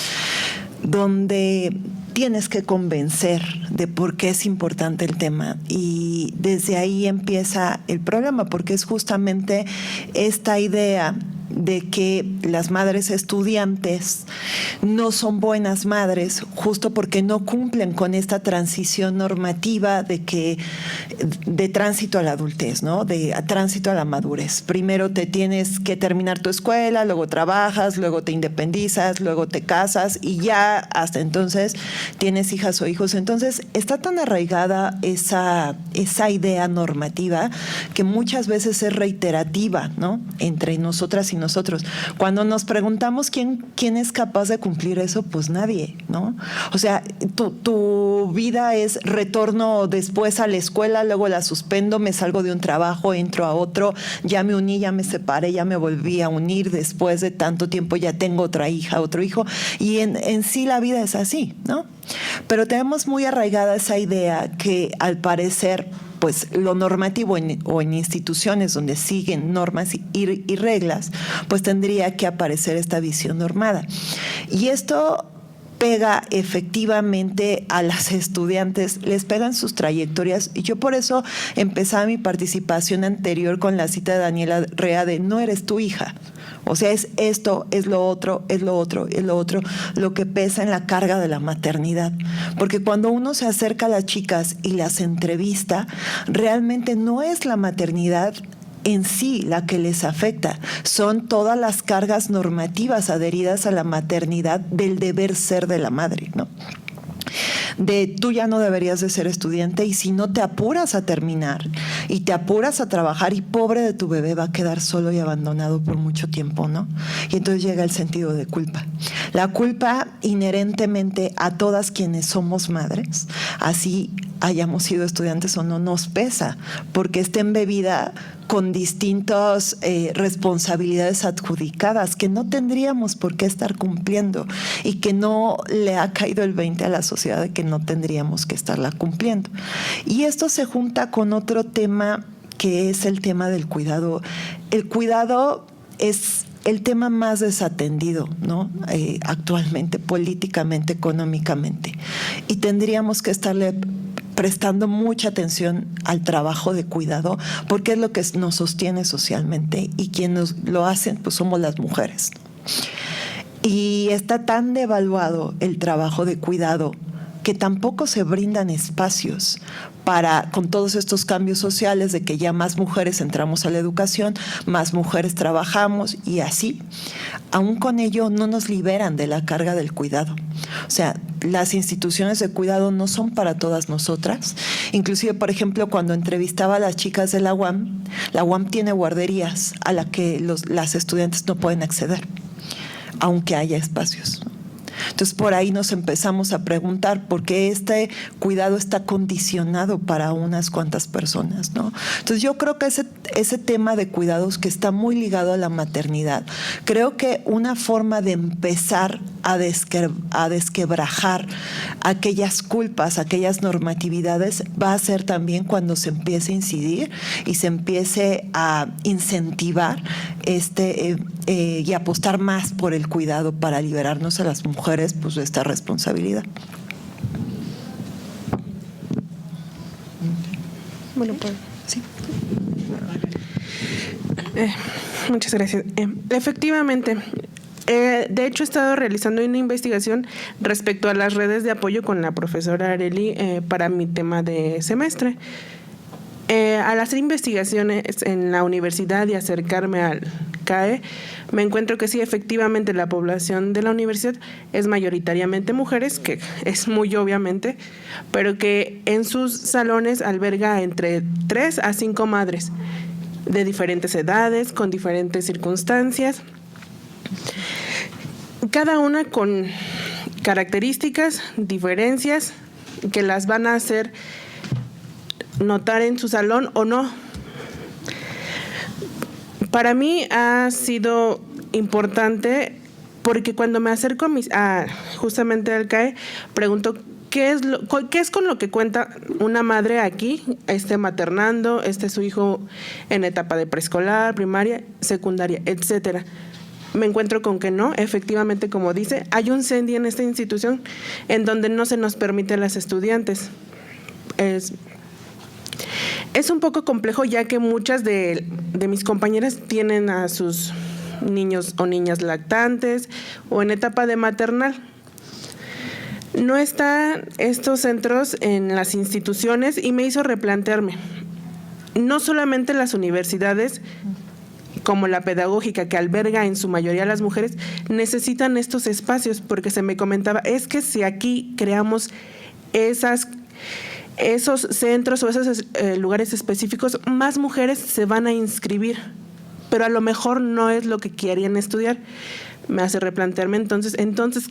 donde tienes que convencer de por qué es importante el tema, y desde ahí empieza el problema, porque es justamente esta idea de que las madres estudiantes no son buenas madres justo porque no cumplen con esta transición normativa de tránsito a la adultez, ¿no? De tránsito a la madurez. Primero te tienes que terminar tu escuela, luego trabajas, luego te independizas, luego te casas y ya hasta entonces tienes hijas o hijos. Entonces está tan arraigada esa idea normativa que muchas veces es reiterativa, ¿no?, entre nosotras y nosotros. Cuando nos preguntamos quién es capaz de cumplir eso, pues nadie, ¿no? O sea, tu vida es retorno después a la escuela, luego la suspendo, me salgo de un trabajo, entro a otro, ya me uní, ya me separé, ya me volví a unir, después de tanto tiempo ya tengo otra hija, otro hijo, y en sí la vida es así, ¿no? Pero tenemos muy arraigada esa idea que al parecer, pues lo normativo o en instituciones donde siguen normas y reglas, pues tendría que aparecer esta visión normada. Y esto pega efectivamente a las estudiantes, les pegan sus trayectorias, y yo por eso empezaba mi participación anterior con la cita de Daniela Rea de no eres tu hija. O sea, es esto, es lo otro, es lo otro, es lo otro, lo que pesa en la carga de la maternidad. Porque cuando uno se acerca a las chicas y las entrevista, realmente no es la maternidad en sí la que les afecta, son todas las cargas normativas adheridas a la maternidad del deber ser de la madre, ¿no? De tú ya no deberías de ser estudiante, y si no te apuras a terminar y te apuras a trabajar, y pobre de tu bebé va a quedar solo y abandonado por mucho tiempo, ¿no? Y entonces llega el sentido de culpa. La culpa inherentemente a todas quienes somos madres, así hayamos sido estudiantes o no, nos pesa, porque está embebida con distintas responsabilidades adjudicadas que no tendríamos por qué estar cumpliendo, y que no le ha caído el 20 a la sociedad de que no tendríamos que estarla cumpliendo. Y esto se junta con otro tema, que es el tema del cuidado. El cuidado es el tema más desatendido, ¿no? Actualmente, políticamente, económicamente. Y tendríamos que estarle prestando mucha atención al trabajo de cuidado, porque es lo que nos sostiene socialmente, y quienes lo hacen pues somos las mujeres. Y está tan devaluado el trabajo de cuidado que tampoco se brindan espacios para, con todos estos cambios sociales de que ya más mujeres entramos a la educación, más mujeres trabajamos, y así, aún con ello no nos liberan de la carga del cuidado. O sea, las instituciones de cuidado no son para todas nosotras. Inclusive, por ejemplo, cuando entrevistaba a las chicas de la UAM tiene guarderías a las que las estudiantes no pueden acceder, aunque haya espacios. Entonces, por ahí nos empezamos a preguntar por qué este cuidado está condicionado para unas cuantas personas, ¿no? Entonces, yo creo que ese tema de cuidados que está muy ligado a la maternidad, creo que una forma de empezar a desquebrajar aquellas culpas, aquellas normatividades, va a ser también cuando se empiece a incidir y se empiece a incentivar y apostar más por el cuidado para liberarnos a las mujeres pues de esta responsabilidad. Bueno, pues Sí. Muchas gracias. Efectivamente, de hecho he estado realizando una investigación respecto a las redes de apoyo con la profesora Arely para mi tema de semestre. Al hacer investigaciones en la universidad y acercarme al CAE, me encuentro que sí, efectivamente, la población de la universidad es mayoritariamente mujeres, que es muy obviamente, pero que en sus salones alberga entre 3 a 5 madres de diferentes edades, con diferentes circunstancias, cada una con características, diferencias que las van a hacer notar en su salón o no. Para mí ha sido importante porque cuando me acerco justamente al CAE, pregunto qué es con lo que cuenta una madre aquí, maternando, su hijo en etapa de preescolar, primaria, secundaria, etcétera. Me encuentro con que no, efectivamente, como dice, hay un CENDI en esta institución en donde no se nos permite a las estudiantes. Es un poco complejo, ya que muchas de mis compañeras tienen a sus niños o niñas lactantes o en etapa de maternal. No están estos centros en las instituciones y me hizo replantearme. No solamente las universidades, como la pedagógica, que alberga en su mayoría a las mujeres, necesitan estos espacios, porque se me comentaba, es que si aquí creamos esos centros o esos lugares específicos, más mujeres se van a inscribir, pero a lo mejor no es lo que querían estudiar. Me hace replantearme entonces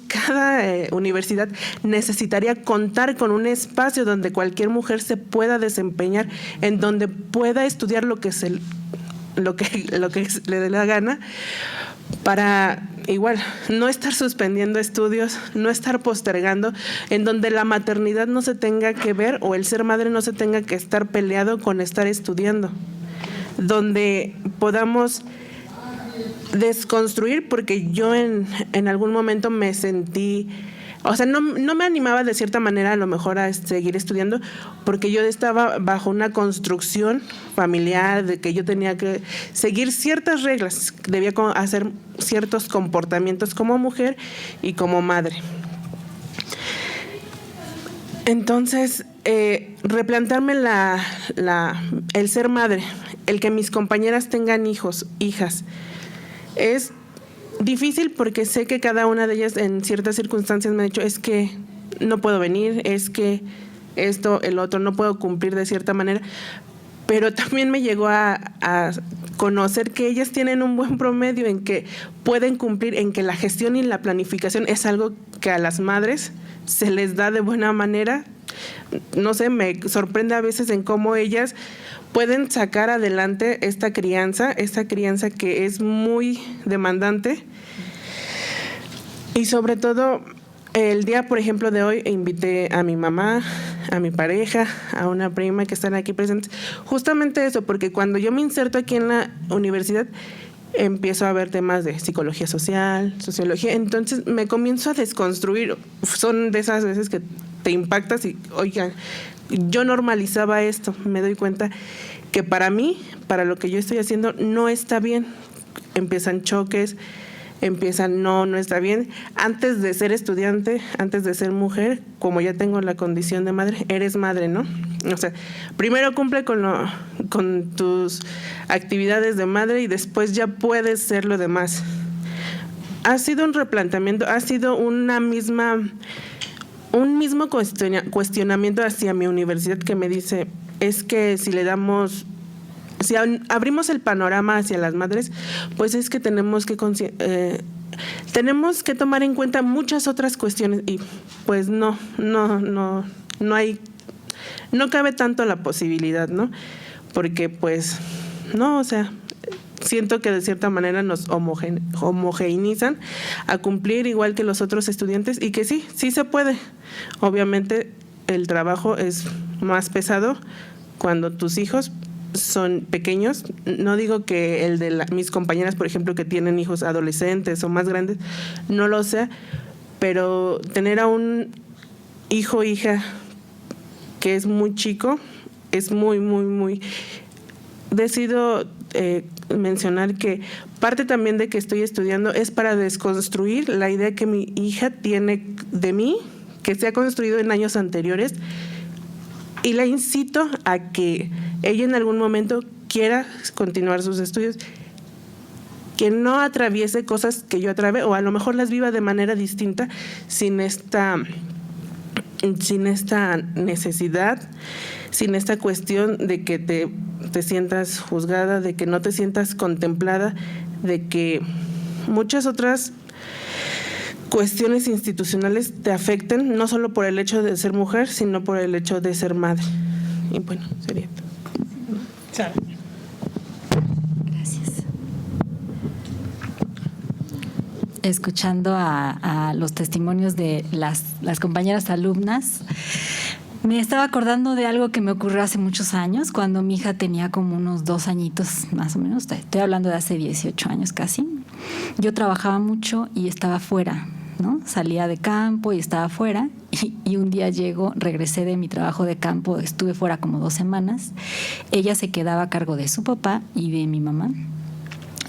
cada universidad necesitaría contar con un espacio donde cualquier mujer se pueda desempeñar, en donde pueda estudiar lo que le dé la gana, para igual no estar suspendiendo estudios, no estar postergando, en donde la maternidad no se tenga que ver o el ser madre no se tenga que estar peleado con estar estudiando, donde podamos desconstruir, porque yo en algún momento me sentí, o sea, no me animaba de cierta manera a lo mejor a seguir estudiando, porque yo estaba bajo una construcción familiar de que yo tenía que seguir ciertas reglas, debía hacer ciertos comportamientos como mujer y como madre. Entonces, replantearme el ser madre, el que mis compañeras tengan hijos, hijas, es difícil, porque sé que cada una de ellas en ciertas circunstancias me ha dicho, es que no puedo venir, es que esto, el otro, no puedo cumplir de cierta manera, pero también me llegó a conocer que ellas tienen un buen promedio en que pueden cumplir, en que la gestión y la planificación es algo que a las madres se les da de buena manera. No sé, me sorprende a veces en cómo ellas pueden sacar adelante esta crianza que es muy demandante. Y sobre todo, el día, por ejemplo, de hoy, invité a mi mamá, a mi pareja, a una prima que están aquí presentes. Justamente eso, porque cuando yo me inserto aquí en la universidad, empiezo a ver temas de psicología social, sociología, entonces me comienzo a desconstruir. Son de esas veces que te impactas y, oigan, yo normalizaba esto. Me doy cuenta que para mí, para lo que yo estoy haciendo, no está bien. Empiezan choques, no está bien. Antes de ser estudiante, antes de ser mujer, como ya tengo la condición de madre, eres madre, ¿no? O sea, primero cumple con tus actividades de madre y después ya puedes ser lo demás. Ha sido un replanteamiento, ha sido un mismo cuestionamiento hacia mi universidad que me dice, es que si abrimos el panorama hacia las madres, pues es que tenemos que tomar en cuenta muchas otras cuestiones y pues no cabe tanto la posibilidad, ¿no? Porque pues no, o sea, siento que de cierta manera nos homogeneizan a cumplir igual que los otros estudiantes y que sí se puede. Obviamente el trabajo es más pesado cuando tus hijos son pequeños. No digo que el de mis compañeras, por ejemplo, que tienen hijos adolescentes o más grandes, no lo sea, pero tener a un hijo o hija que es muy chico es muy, muy, muy... Decido mencionar que parte también de que estoy estudiando es para desconstruir la idea que mi hija tiene de mí, que se ha construido en años anteriores, y la incito a que ella en algún momento quiera continuar sus estudios, que no atraviese cosas que yo atravesé, o a lo mejor las viva de manera distinta, sin esta necesidad, sin esta cuestión de que te sientas juzgada, de que no te sientas contemplada, de que muchas otras cuestiones institucionales te afecten, no solo por el hecho de ser mujer, sino por el hecho de ser madre. Y bueno, sería todo. Gracias. Escuchando a los testimonios de las compañeras alumnas, me estaba acordando de algo que me ocurrió hace muchos años, cuando mi hija tenía como unos 2 añitos, más o menos. Estoy hablando de hace 18 años casi. Yo trabajaba mucho y estaba fuera, ¿no? Salía de campo y estaba fuera. Y un día regresé de mi trabajo de campo, estuve fuera como 2 semanas. Ella se quedaba a cargo de su papá y de mi mamá,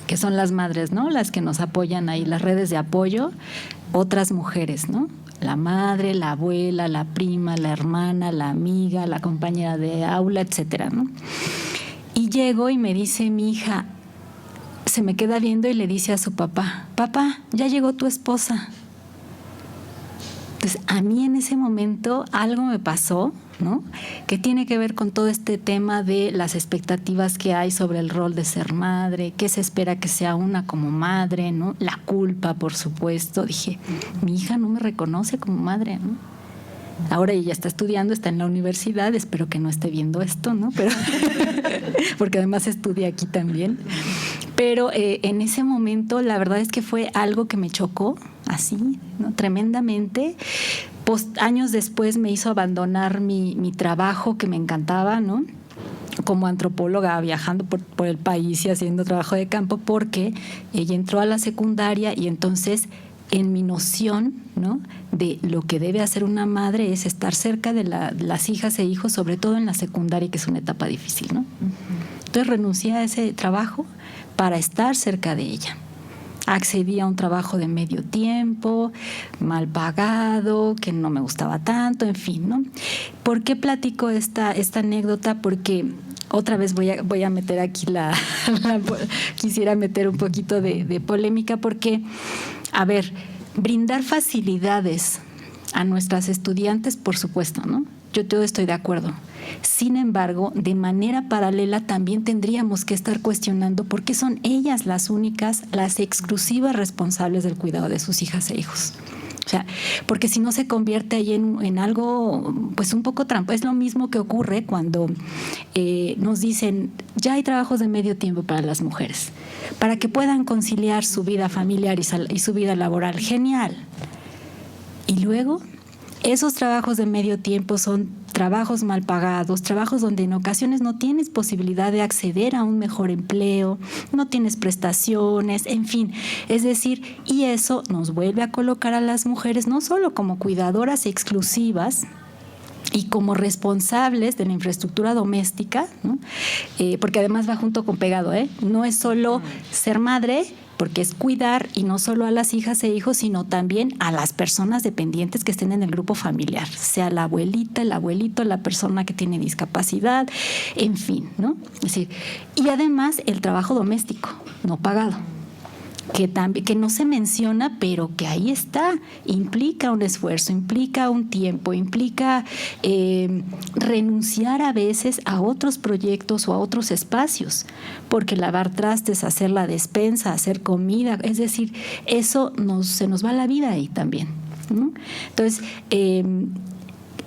que son las madres, ¿no? Las que nos apoyan ahí, las redes de apoyo, otras mujeres, ¿no? La madre, la abuela, la prima, la hermana, la amiga, la compañera de aula, etcétera, ¿no? Y llego y me dice mi hija, se me queda viendo y le dice a su papá, papá, ya llegó tu esposa. Entonces, a mí en ese momento algo me pasó, ¿no? Que tiene que ver con todo este tema de las expectativas que hay sobre el rol de ser madre, qué se espera que sea una como madre, ¿no? La culpa, por supuesto. Dije, mi hija no me reconoce como madre, ¿no? Ahora ella está estudiando, está en la universidad, espero que no esté viendo esto, ¿no? Pero porque además estudia aquí también. Pero en ese momento la verdad es que fue algo que me chocó así, ¿no? Tremendamente. Años después me hizo abandonar mi trabajo que me encantaba, ¿no? Como antropóloga, viajando por el país y haciendo trabajo de campo, porque ella entró a la secundaria y entonces en mi noción, ¿no?, de lo que debe hacer una madre es estar cerca de las hijas e hijos, sobre todo en la secundaria, que es una etapa difícil, ¿no? Entonces renuncié a ese trabajo para estar cerca de ella. Accedí a un trabajo de medio tiempo, mal pagado, que no me gustaba tanto, en fin, ¿no? ¿Por qué platico esta anécdota? Porque otra vez voy a meter aquí quisiera meter un poquito de polémica, porque, a ver, brindar facilidades a nuestras estudiantes, por supuesto, ¿no? Yo todo estoy de acuerdo. Sin embargo, de manera paralela también tendríamos que estar cuestionando por qué son ellas las únicas, las exclusivas responsables del cuidado de sus hijas e hijos. O sea, porque si no se convierte ahí en algo pues un poco trampa. Es lo mismo que ocurre cuando nos dicen, ya hay trabajos de medio tiempo para las mujeres, para que puedan conciliar su vida familiar y su vida laboral. Genial. Y luego, esos trabajos de medio tiempo son trabajos mal pagados, trabajos donde en ocasiones no tienes posibilidad de acceder a un mejor empleo, no tienes prestaciones, en fin. Es decir, y eso nos vuelve a colocar a las mujeres no solo como cuidadoras exclusivas y como responsables de la infraestructura doméstica, ¿no? Porque además va junto con pegado, no es solo ser madre, porque es cuidar y no solo a las hijas e hijos, sino también a las personas dependientes que estén en el grupo familiar, sea la abuelita, el abuelito, la persona que tiene discapacidad, en fin, ¿no? Es decir, y además el trabajo doméstico no pagado, que no se menciona, pero que ahí está, implica un esfuerzo, implica un tiempo, implica renunciar a veces a otros proyectos o a otros espacios, porque lavar trastes, hacer la despensa, hacer comida, es decir, eso se nos va la vida ahí también, ¿no? Entonces,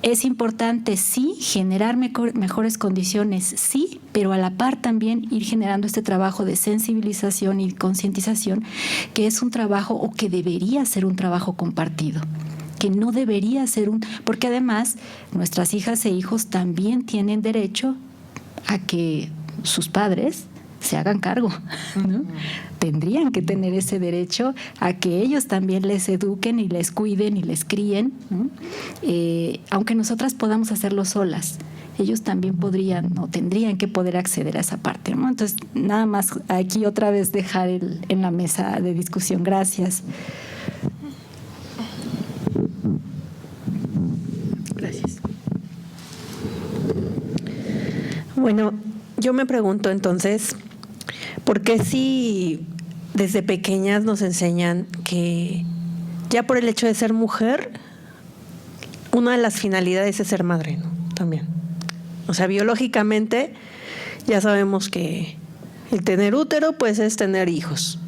es importante, sí, generar mejores condiciones, sí, pero a la par también ir generando este trabajo de sensibilización y concientización, que es un trabajo o que debería ser un trabajo compartido, que no debería ser porque además nuestras hijas e hijos también tienen derecho a que sus padres se hagan cargo, ¿no? Tendrían que tener ese derecho a que ellos también les eduquen y les cuiden y les críen, ¿no? Aunque nosotras podamos hacerlo solas, ellos también podrían o tendrían que poder acceder a esa parte, ¿no? Entonces, nada más aquí otra vez dejar en la mesa de discusión. Gracias. Gracias. Bueno, yo me pregunto entonces, ¿por qué si desde pequeñas nos enseñan que ya por el hecho de ser mujer, una de las finalidades es ser madre, ¿no? También. O sea, biológicamente ya sabemos que el tener útero pues es tener hijos.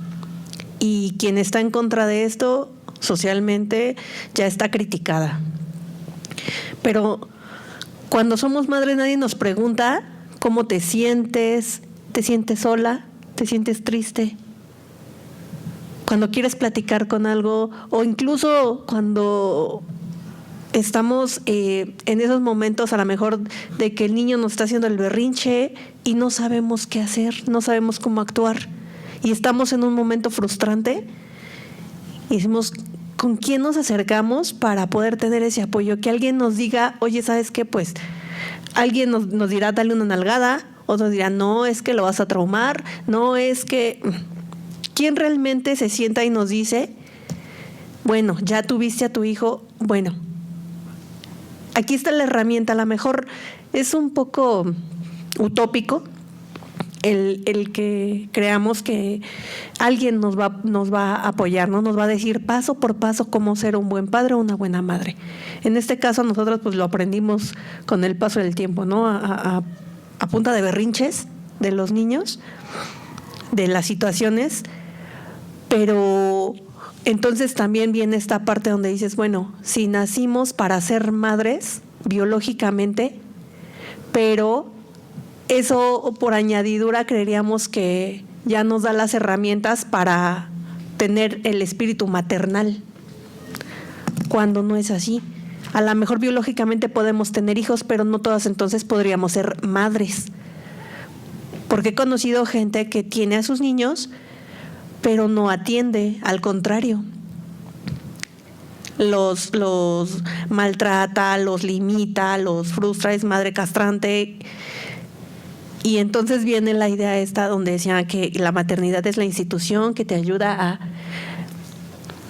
Y quien está en contra de esto socialmente ya está criticada. Pero cuando somos madre nadie nos pregunta cómo te sientes sola, te sientes triste. Cuando quieres platicar con algo o incluso cuando estamos en esos momentos a lo mejor de que el niño nos está haciendo el berrinche y no sabemos qué hacer, no sabemos cómo actuar y estamos en un momento frustrante y decimos, ¿con quién nos acercamos para poder tener ese apoyo? Que alguien nos diga, oye, ¿sabes qué? Pues alguien nos dirá, dale una nalgada, otros dirán, no, es que lo vas a traumar, no, es que... ¿Quién realmente se sienta y nos dice, bueno, ya tuviste a tu hijo, bueno, aquí está la herramienta, a lo mejor es un poco utópico el que creamos que alguien nos va a apoyar, ¿no? Nos va a decir paso por paso cómo ser un buen padre o una buena madre. En este caso nosotros pues lo aprendimos con el paso del tiempo, ¿no? A punta de berrinches de los niños, de las situaciones, pero entonces también viene esta parte donde dices, bueno, si nacimos para ser madres biológicamente, pero eso por añadidura creeríamos que ya nos da las herramientas para tener el espíritu maternal, cuando no es así. A lo mejor biológicamente podemos tener hijos, pero no todas entonces podríamos ser madres. Porque he conocido gente que tiene a sus niños, pero no atiende, al contrario. Los maltrata, los limita, los frustra, es madre castrante. Y entonces viene la idea esta donde decían que la maternidad es la institución que te ayuda a...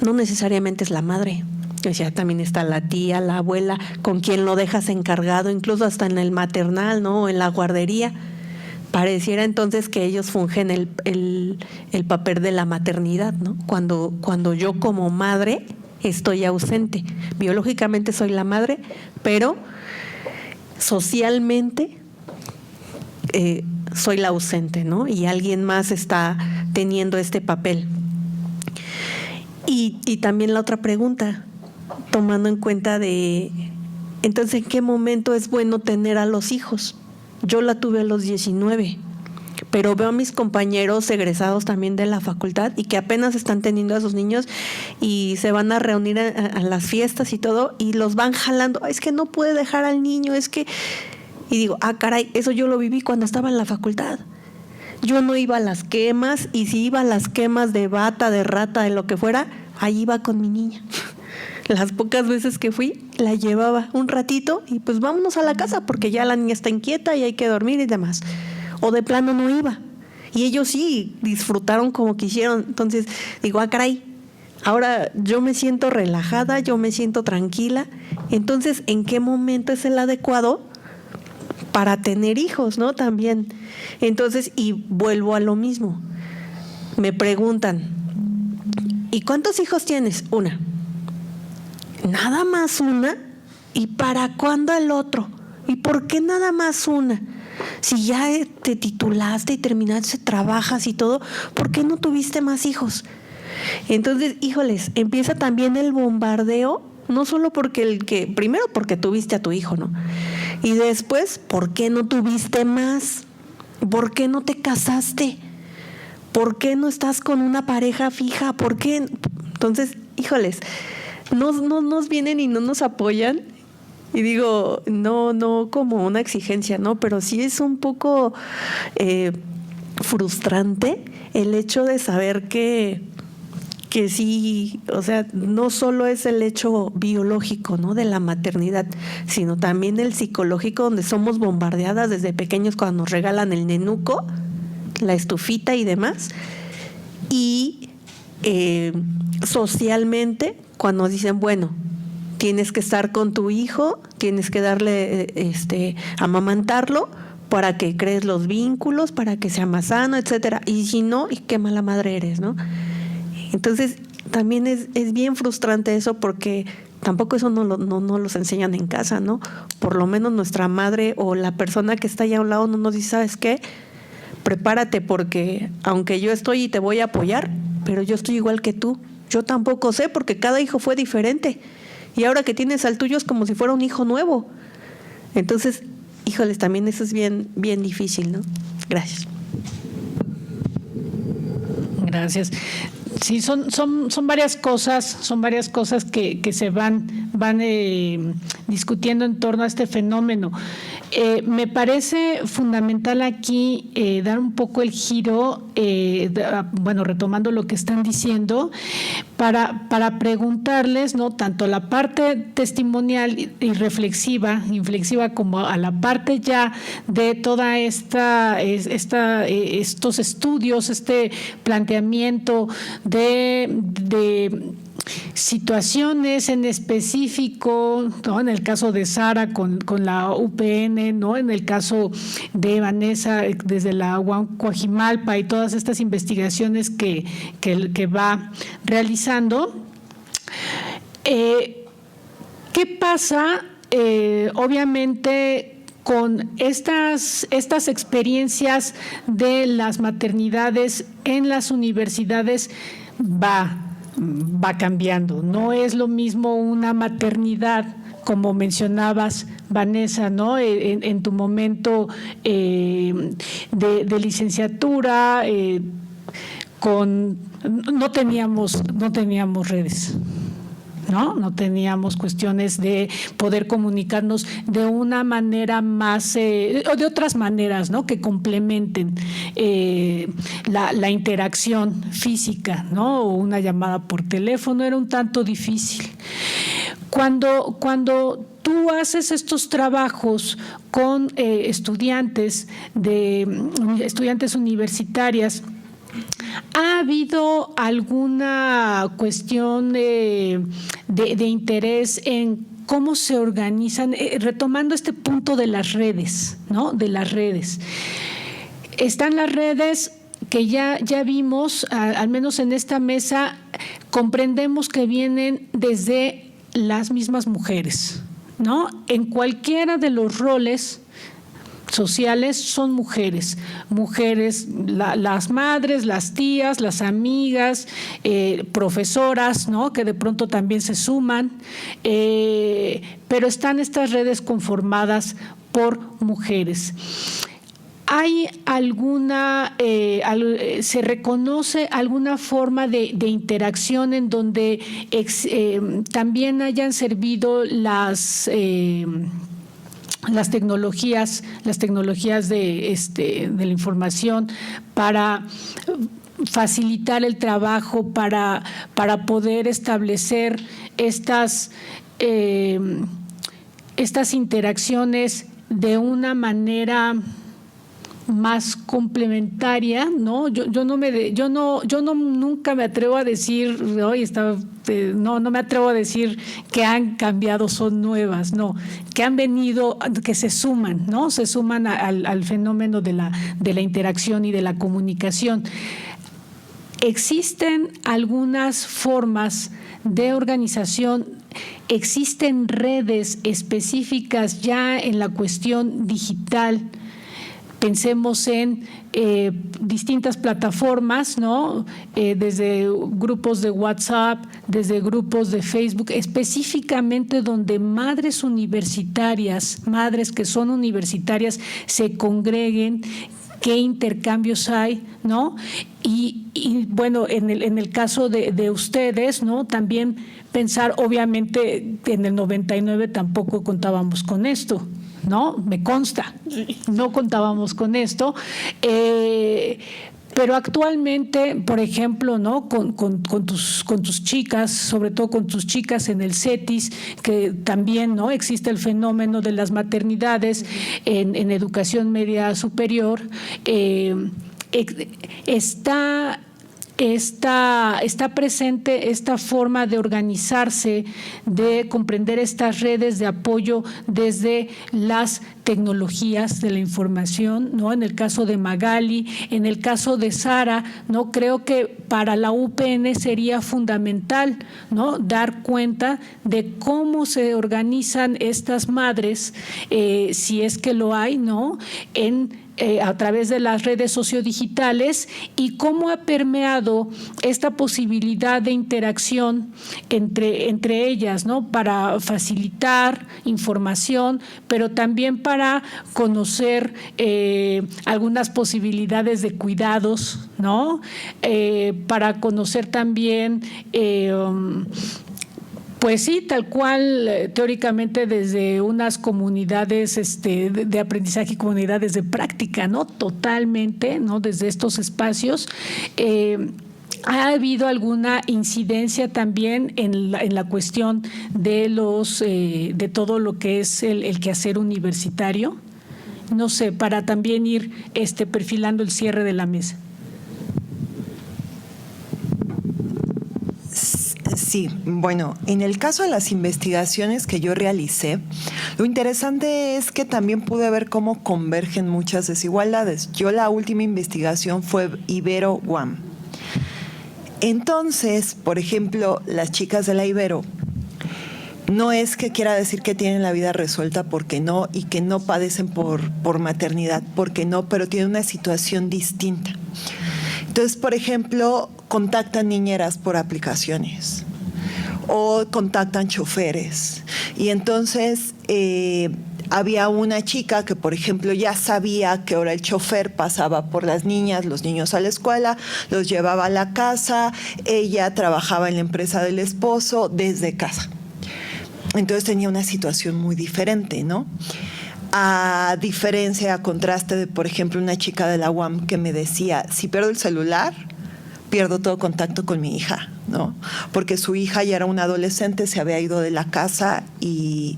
No necesariamente es la madre. O sea, también está la tía, la abuela, con quien lo dejas encargado, incluso hasta en el maternal, ¿no? O en la guardería. Pareciera entonces que ellos fungen el papel de la maternidad, ¿no? Cuando yo como madre estoy ausente. Biológicamente soy la madre, pero socialmente soy la ausente, ¿no? Y alguien más está teniendo este papel. Y también la otra pregunta, tomando en cuenta entonces, ¿en qué momento es bueno tener a los hijos? Yo la tuve a los 19, pero veo a mis compañeros egresados también de la facultad y que apenas están teniendo a sus niños y se van a reunir a las fiestas y todo y los van jalando. Es que no puede dejar al niño, es que... Y digo, caray, eso yo lo viví cuando estaba en la facultad. Yo no iba a las quemas y si iba a las quemas de bata, de rata, de lo que fuera, ahí iba con mi niña. Las pocas veces que fui, la llevaba un ratito y pues vámonos a la casa porque ya la niña está inquieta y hay que dormir y demás. O de plano no iba. Y ellos sí disfrutaron como quisieron. Entonces digo, caray, ahora yo me siento relajada, yo me siento tranquila. Entonces, ¿en qué momento es el adecuado para tener hijos, no? También. Entonces, y vuelvo a lo mismo. Me preguntan, ¿y cuántos hijos tienes? Una. ¿Nada más una? ¿Y para cuándo el otro? ¿Y por qué nada más una? Si ya te titulaste y terminaste, trabajas y todo, ¿por qué no tuviste más hijos? Entonces, híjoles, empieza también el bombardeo, no solo porque primero porque tuviste a tu hijo, ¿no? Y después, ¿por qué no tuviste más? ¿Por qué no te casaste? ¿Por qué no estás con una pareja fija? ¿Por qué? Entonces, híjoles, nos vienen y no nos apoyan. Y digo, no como una exigencia, ¿no? Pero sí es un poco frustrante el hecho de saber que sí, o sea, no solo es el hecho biológico, ¿no? De la maternidad, sino también el psicológico, donde somos bombardeadas desde pequeños cuando nos regalan el nenuco, la estufita y demás. Y socialmente, cuando dicen, bueno, tienes que estar con tu hijo, tienes que darle, amamantarlo para que crees los vínculos, para que sea más sano, etcétera. Y si no, y qué mala madre eres, ¿no? Entonces, también es bien frustrante eso porque tampoco eso no los enseñan en casa, ¿no? Por lo menos nuestra madre o la persona que está allá a un lado no nos dice, ¿sabes qué? Prepárate porque aunque yo estoy y te voy a apoyar, pero yo estoy igual que tú. Yo tampoco sé porque cada hijo fue diferente. Y ahora que tienes al tuyo es como si fuera un hijo nuevo. Entonces, híjoles, también eso es bien difícil, ¿no? Gracias. Gracias. Sí, son varias cosas que se van discutiendo en torno a este fenómeno. Me parece fundamental aquí dar un poco el giro, retomando lo que están diciendo, para preguntarles, ¿no? Tanto la parte testimonial y reflexiva, como a la parte ya de toda estos estudios, este planteamiento de situaciones en específico, ¿no? En el caso de Sara con la UPN, ¿no? En el caso de Vanessa desde la UAM Coajimalpa y todas estas investigaciones que va realizando. ¿Qué pasa? Obviamente con estas experiencias de las maternidades en las universidades va cambiando. No es lo mismo una maternidad, como mencionabas, Vanessa, ¿no? En tu momento de licenciatura, no teníamos redes. No teníamos cuestiones de poder comunicarnos de una manera más, o de otras maneras, ¿no? Que complementen la interacción física, ¿no? O una llamada por teléfono era un tanto difícil. Cuando tú haces estos trabajos con estudiantes universitarias, ¿ha habido alguna cuestión de interés en cómo se organizan, retomando este punto de las redes, ¿no? De las redes. Están las redes que ya vimos, al menos en esta mesa, comprendemos que vienen desde las mismas mujeres, ¿no? En cualquiera de los roles sociales son mujeres, las madres, las tías, las amigas, profesoras, ¿no? Que de pronto también se suman, pero están estas redes conformadas por mujeres. ¿Hay se reconoce alguna forma de interacción en donde también hayan servido las tecnologías de la información para facilitar el trabajo para poder establecer estas interacciones de una manera más complementaria, ¿no? Yo nunca me atrevo a decir, no me atrevo a decir que han cambiado, son nuevas, no, que han venido, que se suman, ¿no? Se suman al fenómeno de la interacción y de la comunicación. Existen algunas formas de organización, existen redes específicas ya en la cuestión digital. Pensemos en distintas plataformas, ¿no? Desde grupos de WhatsApp, desde grupos de Facebook, específicamente donde madres universitarias, madres que son universitarias, se congreguen, qué intercambios hay, ¿no? Y bueno, en el caso de ustedes, ¿no? También pensar, obviamente, en el 99 tampoco contábamos con esto, ¿no? Me consta, no contábamos con esto, pero actualmente, por ejemplo, ¿no? Con tus chicas, sobre todo con tus chicas en el CETIS, que también, ¿no? Existe el fenómeno de las maternidades en educación media superior, está presente esta forma de organizarse, de comprender estas redes de apoyo desde las tecnologías de la información, ¿no? En el caso de Magali, en el caso de Sara, ¿no? Creo que para la UPN sería fundamental, ¿no? Dar cuenta de cómo se organizan estas madres, si es que lo hay, ¿no? A través de las redes sociodigitales, y cómo ha permeado esta posibilidad de interacción entre ellas, ¿no? Para facilitar información, pero también para conocer algunas posibilidades de cuidados, ¿no? Para conocer también pues sí, tal cual, teóricamente desde unas comunidades de aprendizaje y comunidades de práctica, ¿no? Totalmente, ¿no? Desde estos espacios. ¿Ha habido alguna incidencia también en la cuestión de todo lo que es el quehacer universitario? No sé, para también ir perfilando el cierre de la mesa. Sí, bueno, en el caso de las investigaciones que yo realicé, lo interesante es que también pude ver cómo convergen muchas desigualdades. Yo la última investigación fue Ibero-UAM. Entonces, por ejemplo, las chicas de la Ibero, no es que quiera decir que tienen la vida resuelta porque no, y que no padecen por maternidad, porque no, pero tienen una situación distinta. Entonces, por ejemplo, contactan niñeras por aplicaciones o contactan choferes. Y entonces había una chica que, por ejemplo, ya sabía que ahora el chofer pasaba por las niñas, los niños a la escuela, los llevaba a la casa, ella trabajaba en la empresa del esposo desde casa. Entonces tenía una situación muy diferente, ¿no? A diferencia, a contraste de, por ejemplo, una chica de la UAM que me decía, si pierdo el celular, pierdo todo contacto con mi hija, ¿no? Porque su hija ya era una adolescente, se había ido de la casa y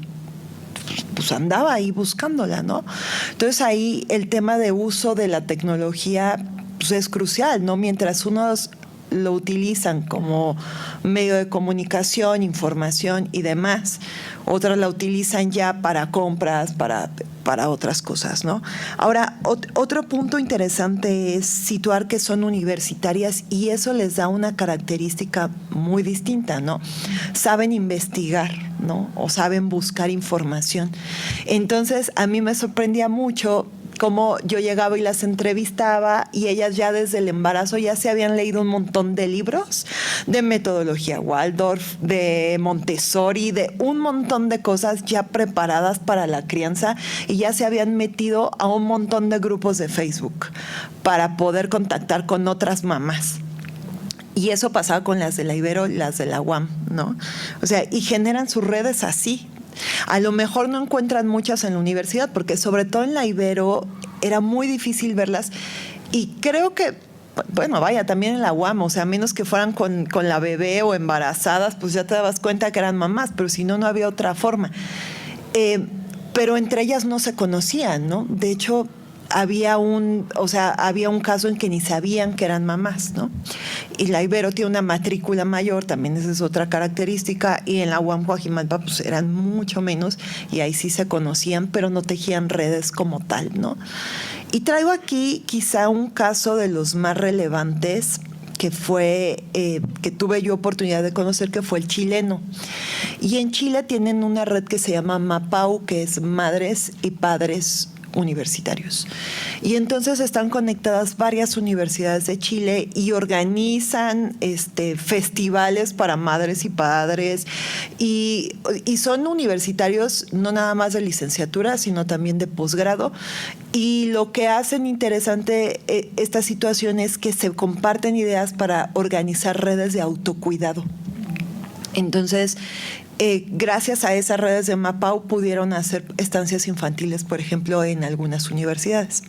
pues andaba ahí buscándola, ¿no? Entonces ahí el tema de uso de la tecnología pues es crucial, ¿no? Mientras unos lo utilizan como medio de comunicación, información y demás, otras la utilizan ya para compras, para otras cosas, ¿no? Ahora, otro punto interesante es situar que son universitarias y eso les da una característica muy distinta, ¿no? Saben investigar, ¿no? O saben buscar información. Entonces, a mí me sorprendía mucho cómo yo llegaba y las entrevistaba y ellas ya desde el embarazo ya se habían leído un montón de libros de metodología Waldorf, de Montessori, de un montón de cosas ya preparadas para la crianza y ya se habían metido a un montón de grupos de Facebook para poder contactar con otras mamás. Y eso pasaba con las de la Ibero y las de la UAM, ¿no? O sea, y generan sus redes así. A lo mejor no encuentran muchas en la universidad, porque sobre todo en la Ibero era muy difícil verlas. Y creo que bueno, vaya, también en la UAM, o sea, a menos que fueran con la bebé o embarazadas, pues ya te dabas cuenta que eran mamás, pero si no, no había otra forma. Pero entre ellas no se conocían, ¿no? De hecho, había un caso en que ni sabían que eran mamás, ¿no? Y la Ibero tiene una matrícula mayor, también esa es otra característica, y en la UAM Coajimalpa pues eran mucho menos, y ahí sí se conocían, pero no tejían redes como tal, ¿no? Y traigo aquí quizá un caso de los más relevantes que tuve yo oportunidad de conocer, que fue el chileno. Y en Chile tienen una red que se llama MAPAU, que es Madres y Padres Universitarios. Y entonces están conectadas varias universidades de Chile y organizan festivales para madres y padres, y son universitarios no nada más de licenciatura, sino también de posgrado. Y lo que hacen interesante esta situación es que se comparten ideas para organizar redes de autocuidado. Entonces, gracias a esas redes de MAPAU pudieron hacer estancias infantiles, por ejemplo, en algunas universidades.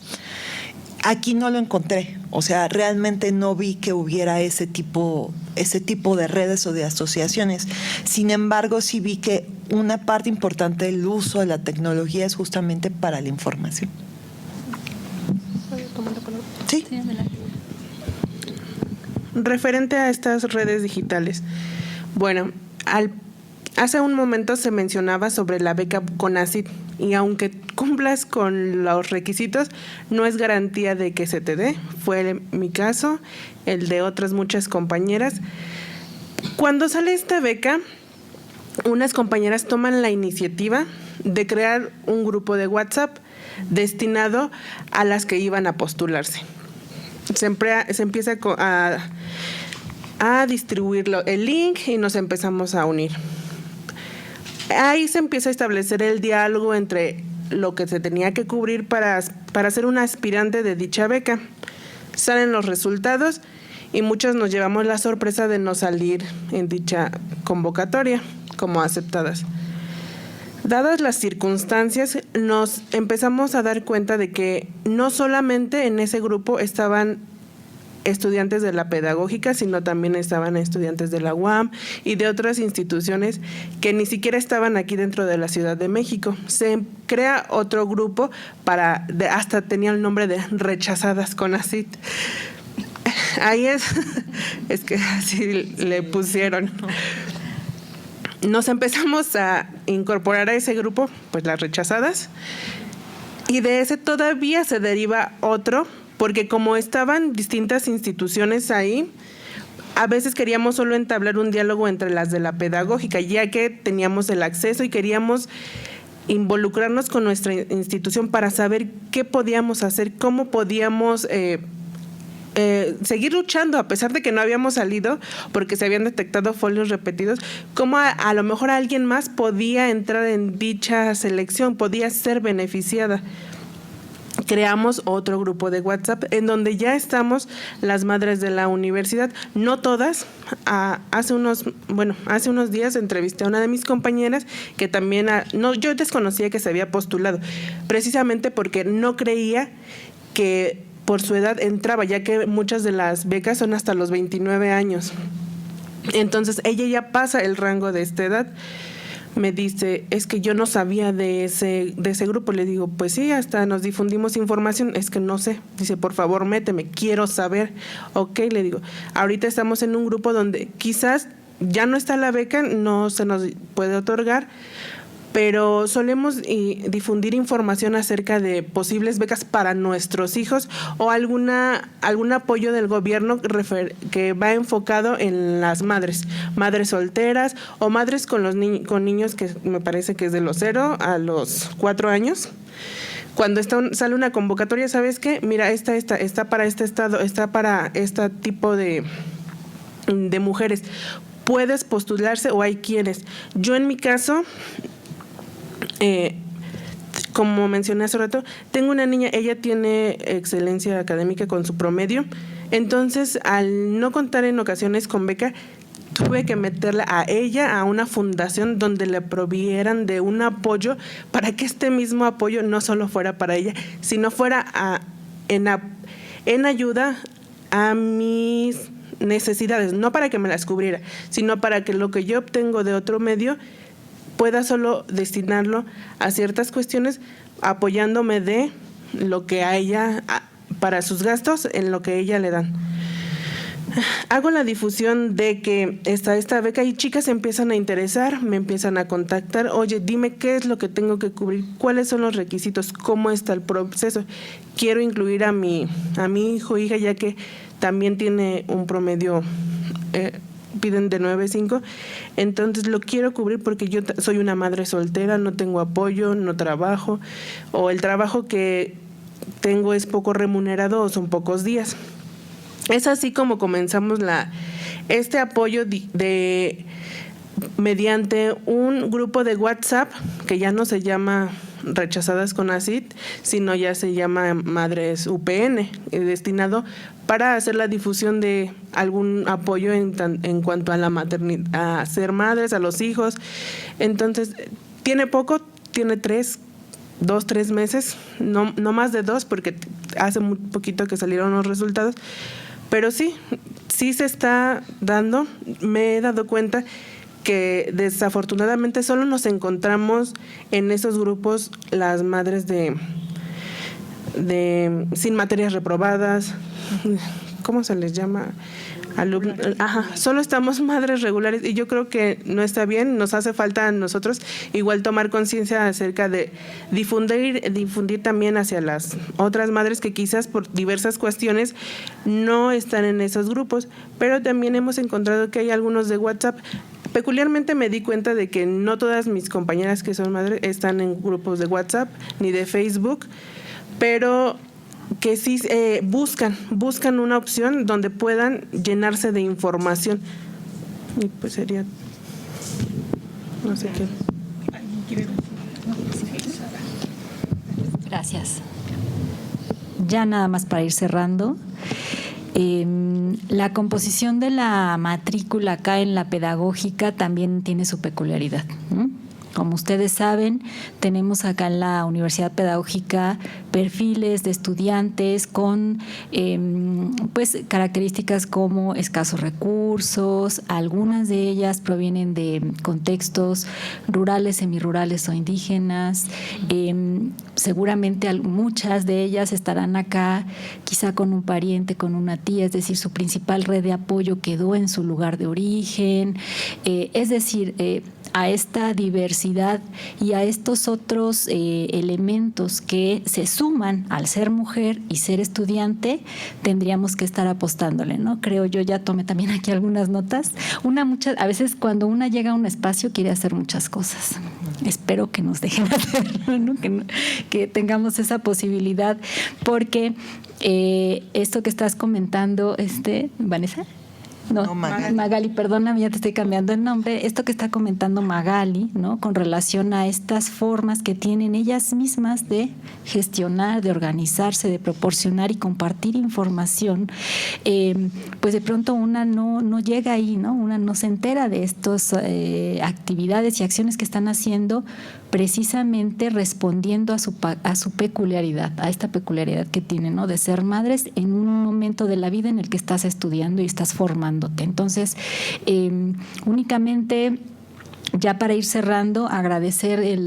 Aquí no lo encontré, o sea, realmente no vi que hubiera ese tipo de redes o de asociaciones. Sin embargo, sí vi que una parte importante del uso de la tecnología es justamente para la información. Sí. Referente a estas redes digitales, bueno, hace un momento se mencionaba sobre la beca CONACYT, y aunque cumplas con los requisitos, no es garantía de que se te dé. Fue mi caso, el de otras muchas compañeras. Cuando sale esta beca, unas compañeras toman la iniciativa de crear un grupo de WhatsApp destinado a las que iban a postularse. Se empieza a distribuir el link y nos empezamos a unir. Ahí se empieza a establecer el diálogo entre lo que se tenía que cubrir para ser un aspirante de dicha beca. Salen los resultados y muchos nos llevamos la sorpresa de no salir en dicha convocatoria como aceptadas. Dadas las circunstancias, nos empezamos a dar cuenta de que no solamente en ese grupo estaban estudiantes de la pedagógica, sino también estaban estudiantes de la UAM y de otras instituciones que ni siquiera estaban aquí dentro de la Ciudad de México. Se crea otro grupo hasta tenía el nombre de Rechazadas CONACYT. Ahí es que así le pusieron. Nos empezamos a incorporar a ese grupo, pues las rechazadas, y de ese todavía se deriva otro, porque como estaban distintas instituciones ahí, a veces queríamos solo entablar un diálogo entre las de la pedagógica, ya que teníamos el acceso y queríamos involucrarnos con nuestra institución para saber qué podíamos hacer, cómo podíamos seguir luchando a pesar de que no habíamos salido porque se habían detectado folios repetidos, cómo a lo mejor alguien más podía entrar en dicha selección, podía ser beneficiada. Creamos otro grupo de WhatsApp en donde ya estamos las madres de la universidad, no todas. Hace unos días entrevisté a una de mis compañeras que también, yo desconocía que se había postulado, precisamente porque no creía que por su edad entraba, ya que muchas de las becas son hasta los 29 años. Entonces ella ya pasa el rango de esta edad. Me dice, es que yo no sabía de ese grupo. Le digo, pues sí, hasta nos difundimos información, es que no sé. Dice, por favor, méteme, quiero saber. Ok, le digo, ahorita estamos en un grupo donde quizás ya no está la beca, no se nos puede otorgar, pero solemos difundir información acerca de posibles becas para nuestros hijos o algún apoyo del gobierno que va enfocado en las madres solteras o madres con niños que me parece que es de los 0 a los 4 años. Cuando sale una convocatoria, ¿sabes qué? Mira, esta está para este estado, está para este tipo de mujeres. Puedes postularse o hay quienes. Yo en mi caso, como mencioné hace rato, tengo una niña, ella tiene excelencia académica con su promedio, entonces al no contar en ocasiones con beca, tuve que meterla a ella a una fundación donde le provieran de un apoyo para que este mismo apoyo no solo fuera para ella, sino fuera en ayuda a mis necesidades, no para que me las cubriera, sino para que lo que yo obtengo de otro medio pueda solo destinarlo a ciertas cuestiones, apoyándome de lo que a ella, para sus gastos, en lo que a ella le dan. Hago la difusión de que está esta beca y chicas se empiezan a interesar, me empiezan a contactar, oye, dime qué es lo que tengo que cubrir, cuáles son los requisitos, cómo está el proceso. Quiero incluir a mi hijo o hija, ya que también tiene un promedio, piden de 9.5, entonces lo quiero cubrir porque yo soy una madre soltera, no tengo apoyo, no trabajo, o el trabajo que tengo es poco remunerado o son pocos días. Es así como comenzamos este apoyo mediante un grupo de WhatsApp que ya no se llama Rechazadas con ACID, sino ya se llama Madres UPN, destinado para hacer la difusión de algún apoyo en cuanto a la maternidad, a ser madres, a los hijos. Entonces, tiene poco, tiene 3 meses, no más de 2, porque hace muy poquito que salieron los resultados. Pero sí se está dando. Me he dado cuenta que desafortunadamente solo nos encontramos en esos grupos las madres de sin materias reprobadas, ¿cómo se les llama? Solo estamos madres regulares y yo creo que no está bien, nos hace falta a nosotros igual tomar conciencia acerca de difundir también hacia las otras madres que quizás por diversas cuestiones no están en esos grupos, pero también hemos encontrado que hay algunos de WhatsApp. Peculiarmente me di cuenta de que no todas mis compañeras que son madres están en grupos de WhatsApp ni de Facebook, pero que sí buscan una opción donde puedan llenarse de información. Y pues sería, no sé qué. Gracias. Ya nada más para ir cerrando. La composición de la matrícula acá en la pedagógica también tiene su peculiaridad, ¿no? Como ustedes saben, tenemos acá en la Universidad Pedagógica perfiles de estudiantes con pues características como escasos recursos, algunas de ellas provienen de contextos rurales, semirurales o indígenas. Seguramente muchas de ellas estarán acá quizá con un pariente, con una tía, es decir, su principal red de apoyo quedó en su lugar de origen. Es decir, a esta diversidad y a estos otros elementos que se suman al ser mujer y ser estudiante, tendríamos que estar apostándole, ¿no? Creo yo, ya tomé también aquí algunas notas. A veces cuando una llega a un espacio quiere hacer muchas cosas. Espero que nos dejen hacerlo, ¿no? Que tengamos esa posibilidad, porque esto que estás comentando, Vanessa. No, Magali, perdóname, ya te estoy cambiando el nombre. Esto que está comentando Magali, ¿no? Con relación a estas formas que tienen ellas mismas de gestionar, de organizarse, de proporcionar y compartir información, pues de pronto una no llega ahí, ¿no? Una no se entera de estas actividades y acciones que están haciendo precisamente respondiendo a su peculiaridad, a esta peculiaridad que tienen, ¿no? De ser madres en un momento de la vida en el que estás estudiando y estás formándote. Entonces, únicamente, ya para ir cerrando, agradecer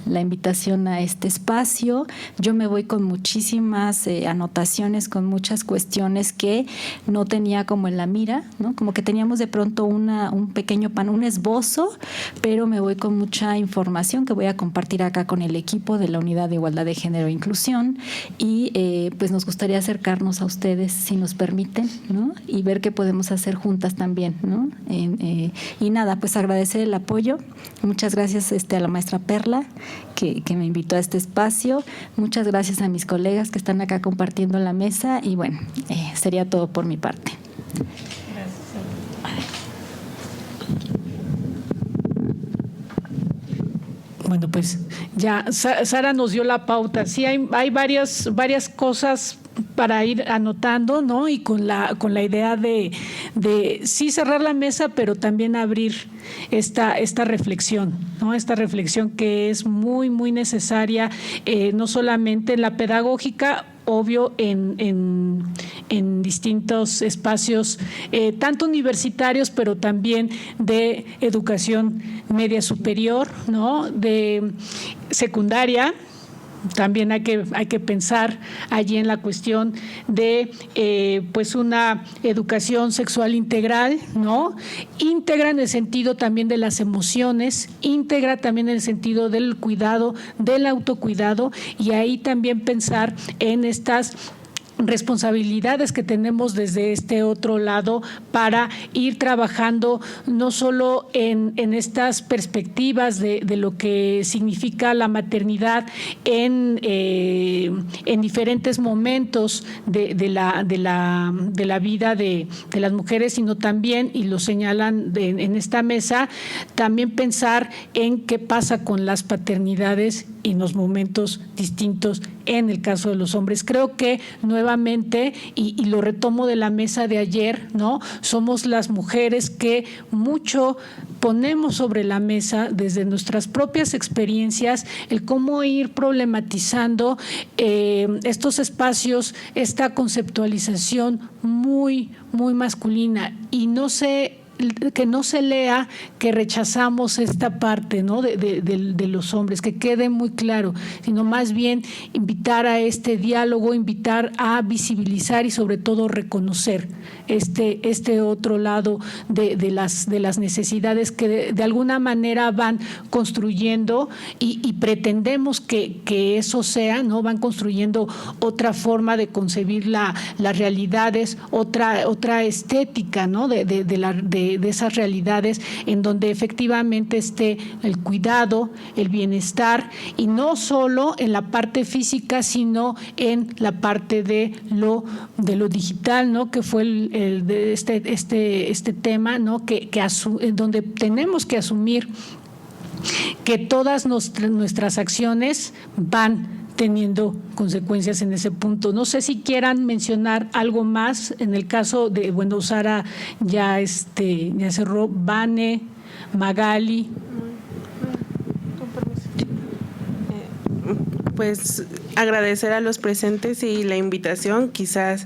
la invitación a este espacio. Yo me voy con muchísimas anotaciones, con muchas cuestiones que no tenía como en la mira, ¿no? Como que teníamos de pronto un pequeño un esbozo, pero me voy con mucha información que voy a compartir acá con el equipo de la Unidad de Igualdad de Género e Inclusión y pues nos gustaría acercarnos a ustedes, si nos permiten, ¿no? Y ver qué podemos hacer juntas también, ¿no? Y nada, pues agradecer el apoyo. Muchas gracias a la maestra Perla, que me invitó a este espacio. Muchas gracias a mis colegas que están acá compartiendo la mesa y bueno, sería todo por mi parte. Bueno, pues ya Sara nos dio la pauta. Sí, hay varias cosas para ir anotando, ¿no? Y con la idea de sí cerrar la mesa, pero también abrir esta reflexión, ¿no? Esta reflexión que es muy, muy necesaria, no solamente en la pedagógica, obvio en distintos espacios, tanto universitarios, pero también de educación media superior, ¿no? De secundaria. También hay que pensar allí en la cuestión de pues una educación sexual integral, ¿no? Íntegra en el sentido también de las emociones, íntegra también en el sentido del cuidado, del autocuidado, y ahí también pensar en estas responsabilidades que tenemos desde este otro lado para ir trabajando no solo en estas perspectivas de lo que significa la maternidad en diferentes momentos de la vida de las mujeres, sino también, y lo señalan en esta mesa, también pensar en qué pasa con las paternidades en los momentos distintos en el caso de los hombres. Creo que nuevamente, y lo retomo de la mesa de ayer, ¿no? Somos las mujeres que mucho ponemos sobre la mesa desde nuestras propias experiencias el cómo ir problematizando estos espacios, esta conceptualización muy, muy masculina, y que no se lea que rechazamos esta parte, ¿no? de los hombres, que quede muy claro, sino más bien invitar a este diálogo, invitar a visibilizar y sobre todo reconocer este otro lado de las necesidades que de alguna manera van construyendo y pretendemos que eso sea, ¿no? Van construyendo otra forma de concebir las realidades, otra estética, ¿no? de esas realidades en donde efectivamente esté el cuidado, el bienestar, y no solo en la parte física, sino en la parte de lo digital, ¿no? Que fue el de este tema, ¿no? Donde tenemos que asumir que todas nuestras acciones van teniendo consecuencias en ese punto. No sé si quieran mencionar algo más en el caso de, bueno, Sara ya cerró, Vane, Magali. Pues agradecer a los presentes y la invitación. Quizás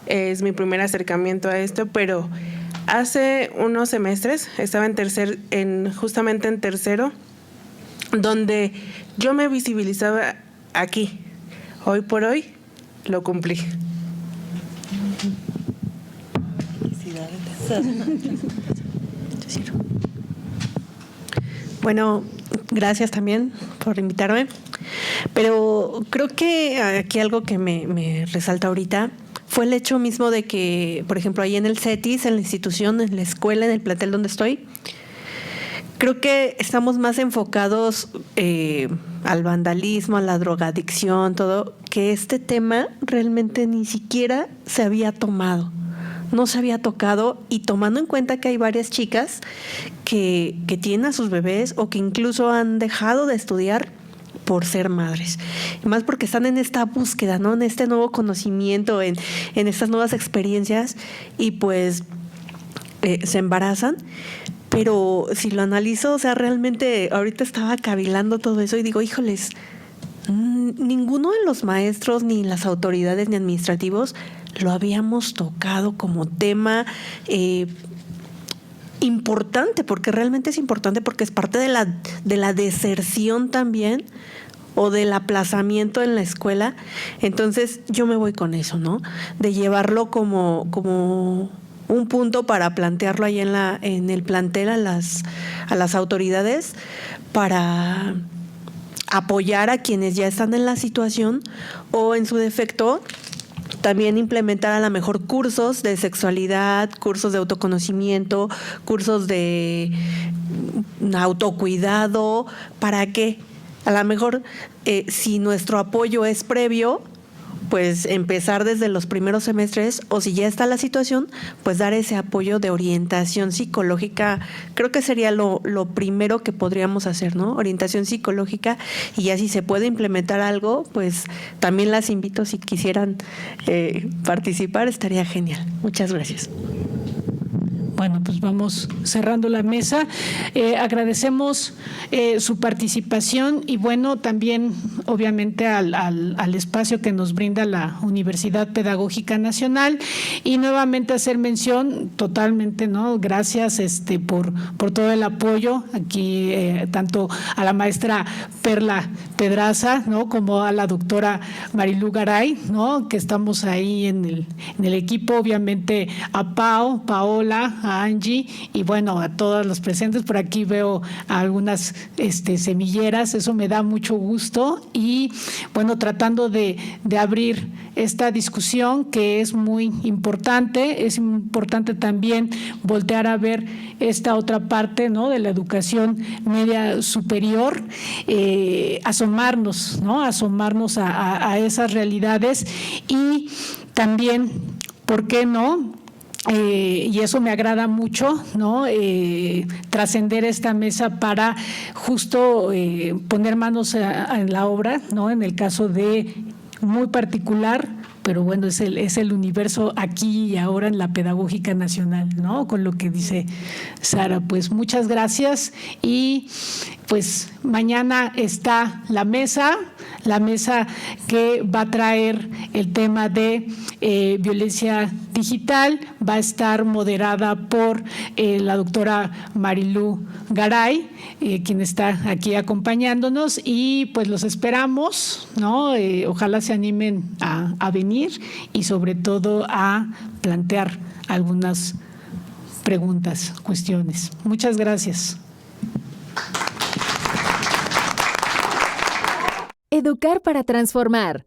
es mi primer acercamiento a esto, pero hace unos semestres estaba justamente en tercero, donde yo me visibilizaba aquí. Hoy por hoy lo cumplí. Bueno, gracias también por invitarme. Pero creo que aquí algo que me resalta ahorita fue el hecho mismo de que, por ejemplo, ahí en el CETIS, en la institución, en la escuela, en el plantel donde estoy, creo que estamos más enfocados al vandalismo, a la drogadicción, todo, que este tema realmente ni siquiera se había tomado. No se había tocado, y tomando en cuenta que hay varias chicas que tienen a sus bebés o que incluso han dejado de estudiar por ser madres. Y más porque están en esta búsqueda, ¿no? En este nuevo conocimiento, en estas nuevas experiencias, y pues se embarazan. Pero si lo analizo, o sea, realmente ahorita estaba cavilando todo eso y digo, híjoles, ninguno de los maestros, ni las autoridades, ni administrativos lo habíamos tocado como tema importante, porque realmente es importante, porque es parte de la deserción también, o del aplazamiento en la escuela. Entonces yo me voy con eso, ¿no? De llevarlo como un punto para plantearlo ahí en el plantel a las autoridades, para apoyar a quienes ya están en la situación, o en su defecto también implementar a lo mejor cursos de sexualidad, cursos de autoconocimiento, cursos de autocuidado, para que a lo mejor si nuestro apoyo es previo, pues empezar desde los primeros semestres, o si ya está la situación, pues dar ese apoyo de orientación psicológica. Creo que sería lo primero que podríamos hacer, ¿no? Orientación psicológica, y ya si se puede implementar algo, pues también las invito, si quisieran participar, estaría genial. Muchas gracias. bueno, pues vamos cerrando la mesa. Agradecemos su participación y bueno, también obviamente al espacio que nos brinda la Universidad Pedagógica Nacional y nuevamente hacer mención totalmente, ¿no? Gracias por todo el apoyo aquí, tanto a la maestra Perla Pedraza, ¿no? Como a la doctora Marilú Garay, ¿no? Que estamos ahí en el equipo, obviamente a Paola, a Angie y bueno, a todas las presentes. Por aquí veo a algunas semilleras, eso me da mucho gusto y bueno, tratando de abrir esta discusión que es muy importante. Es importante también voltear a ver esta otra parte, ¿no? De la educación media superior, asomarnos, ¿no? Asomarnos a esas realidades y también, ¿por qué no? Y eso me agrada mucho, ¿no? Trascender esta mesa para justo poner manos en la obra, ¿no? En el caso de muy particular, pero bueno, es el universo aquí y ahora en la Pedagógica Nacional, ¿no? Con lo que dice Sara, pues muchas gracias y pues mañana está la mesa que va a traer el tema de violencia digital, va a estar moderada por la doctora Marilú Garay, quien está aquí acompañándonos y pues los esperamos, ¿no? Ojalá se animen a venir y sobre todo a plantear algunas preguntas, cuestiones. Muchas gracias. Educar para transformar.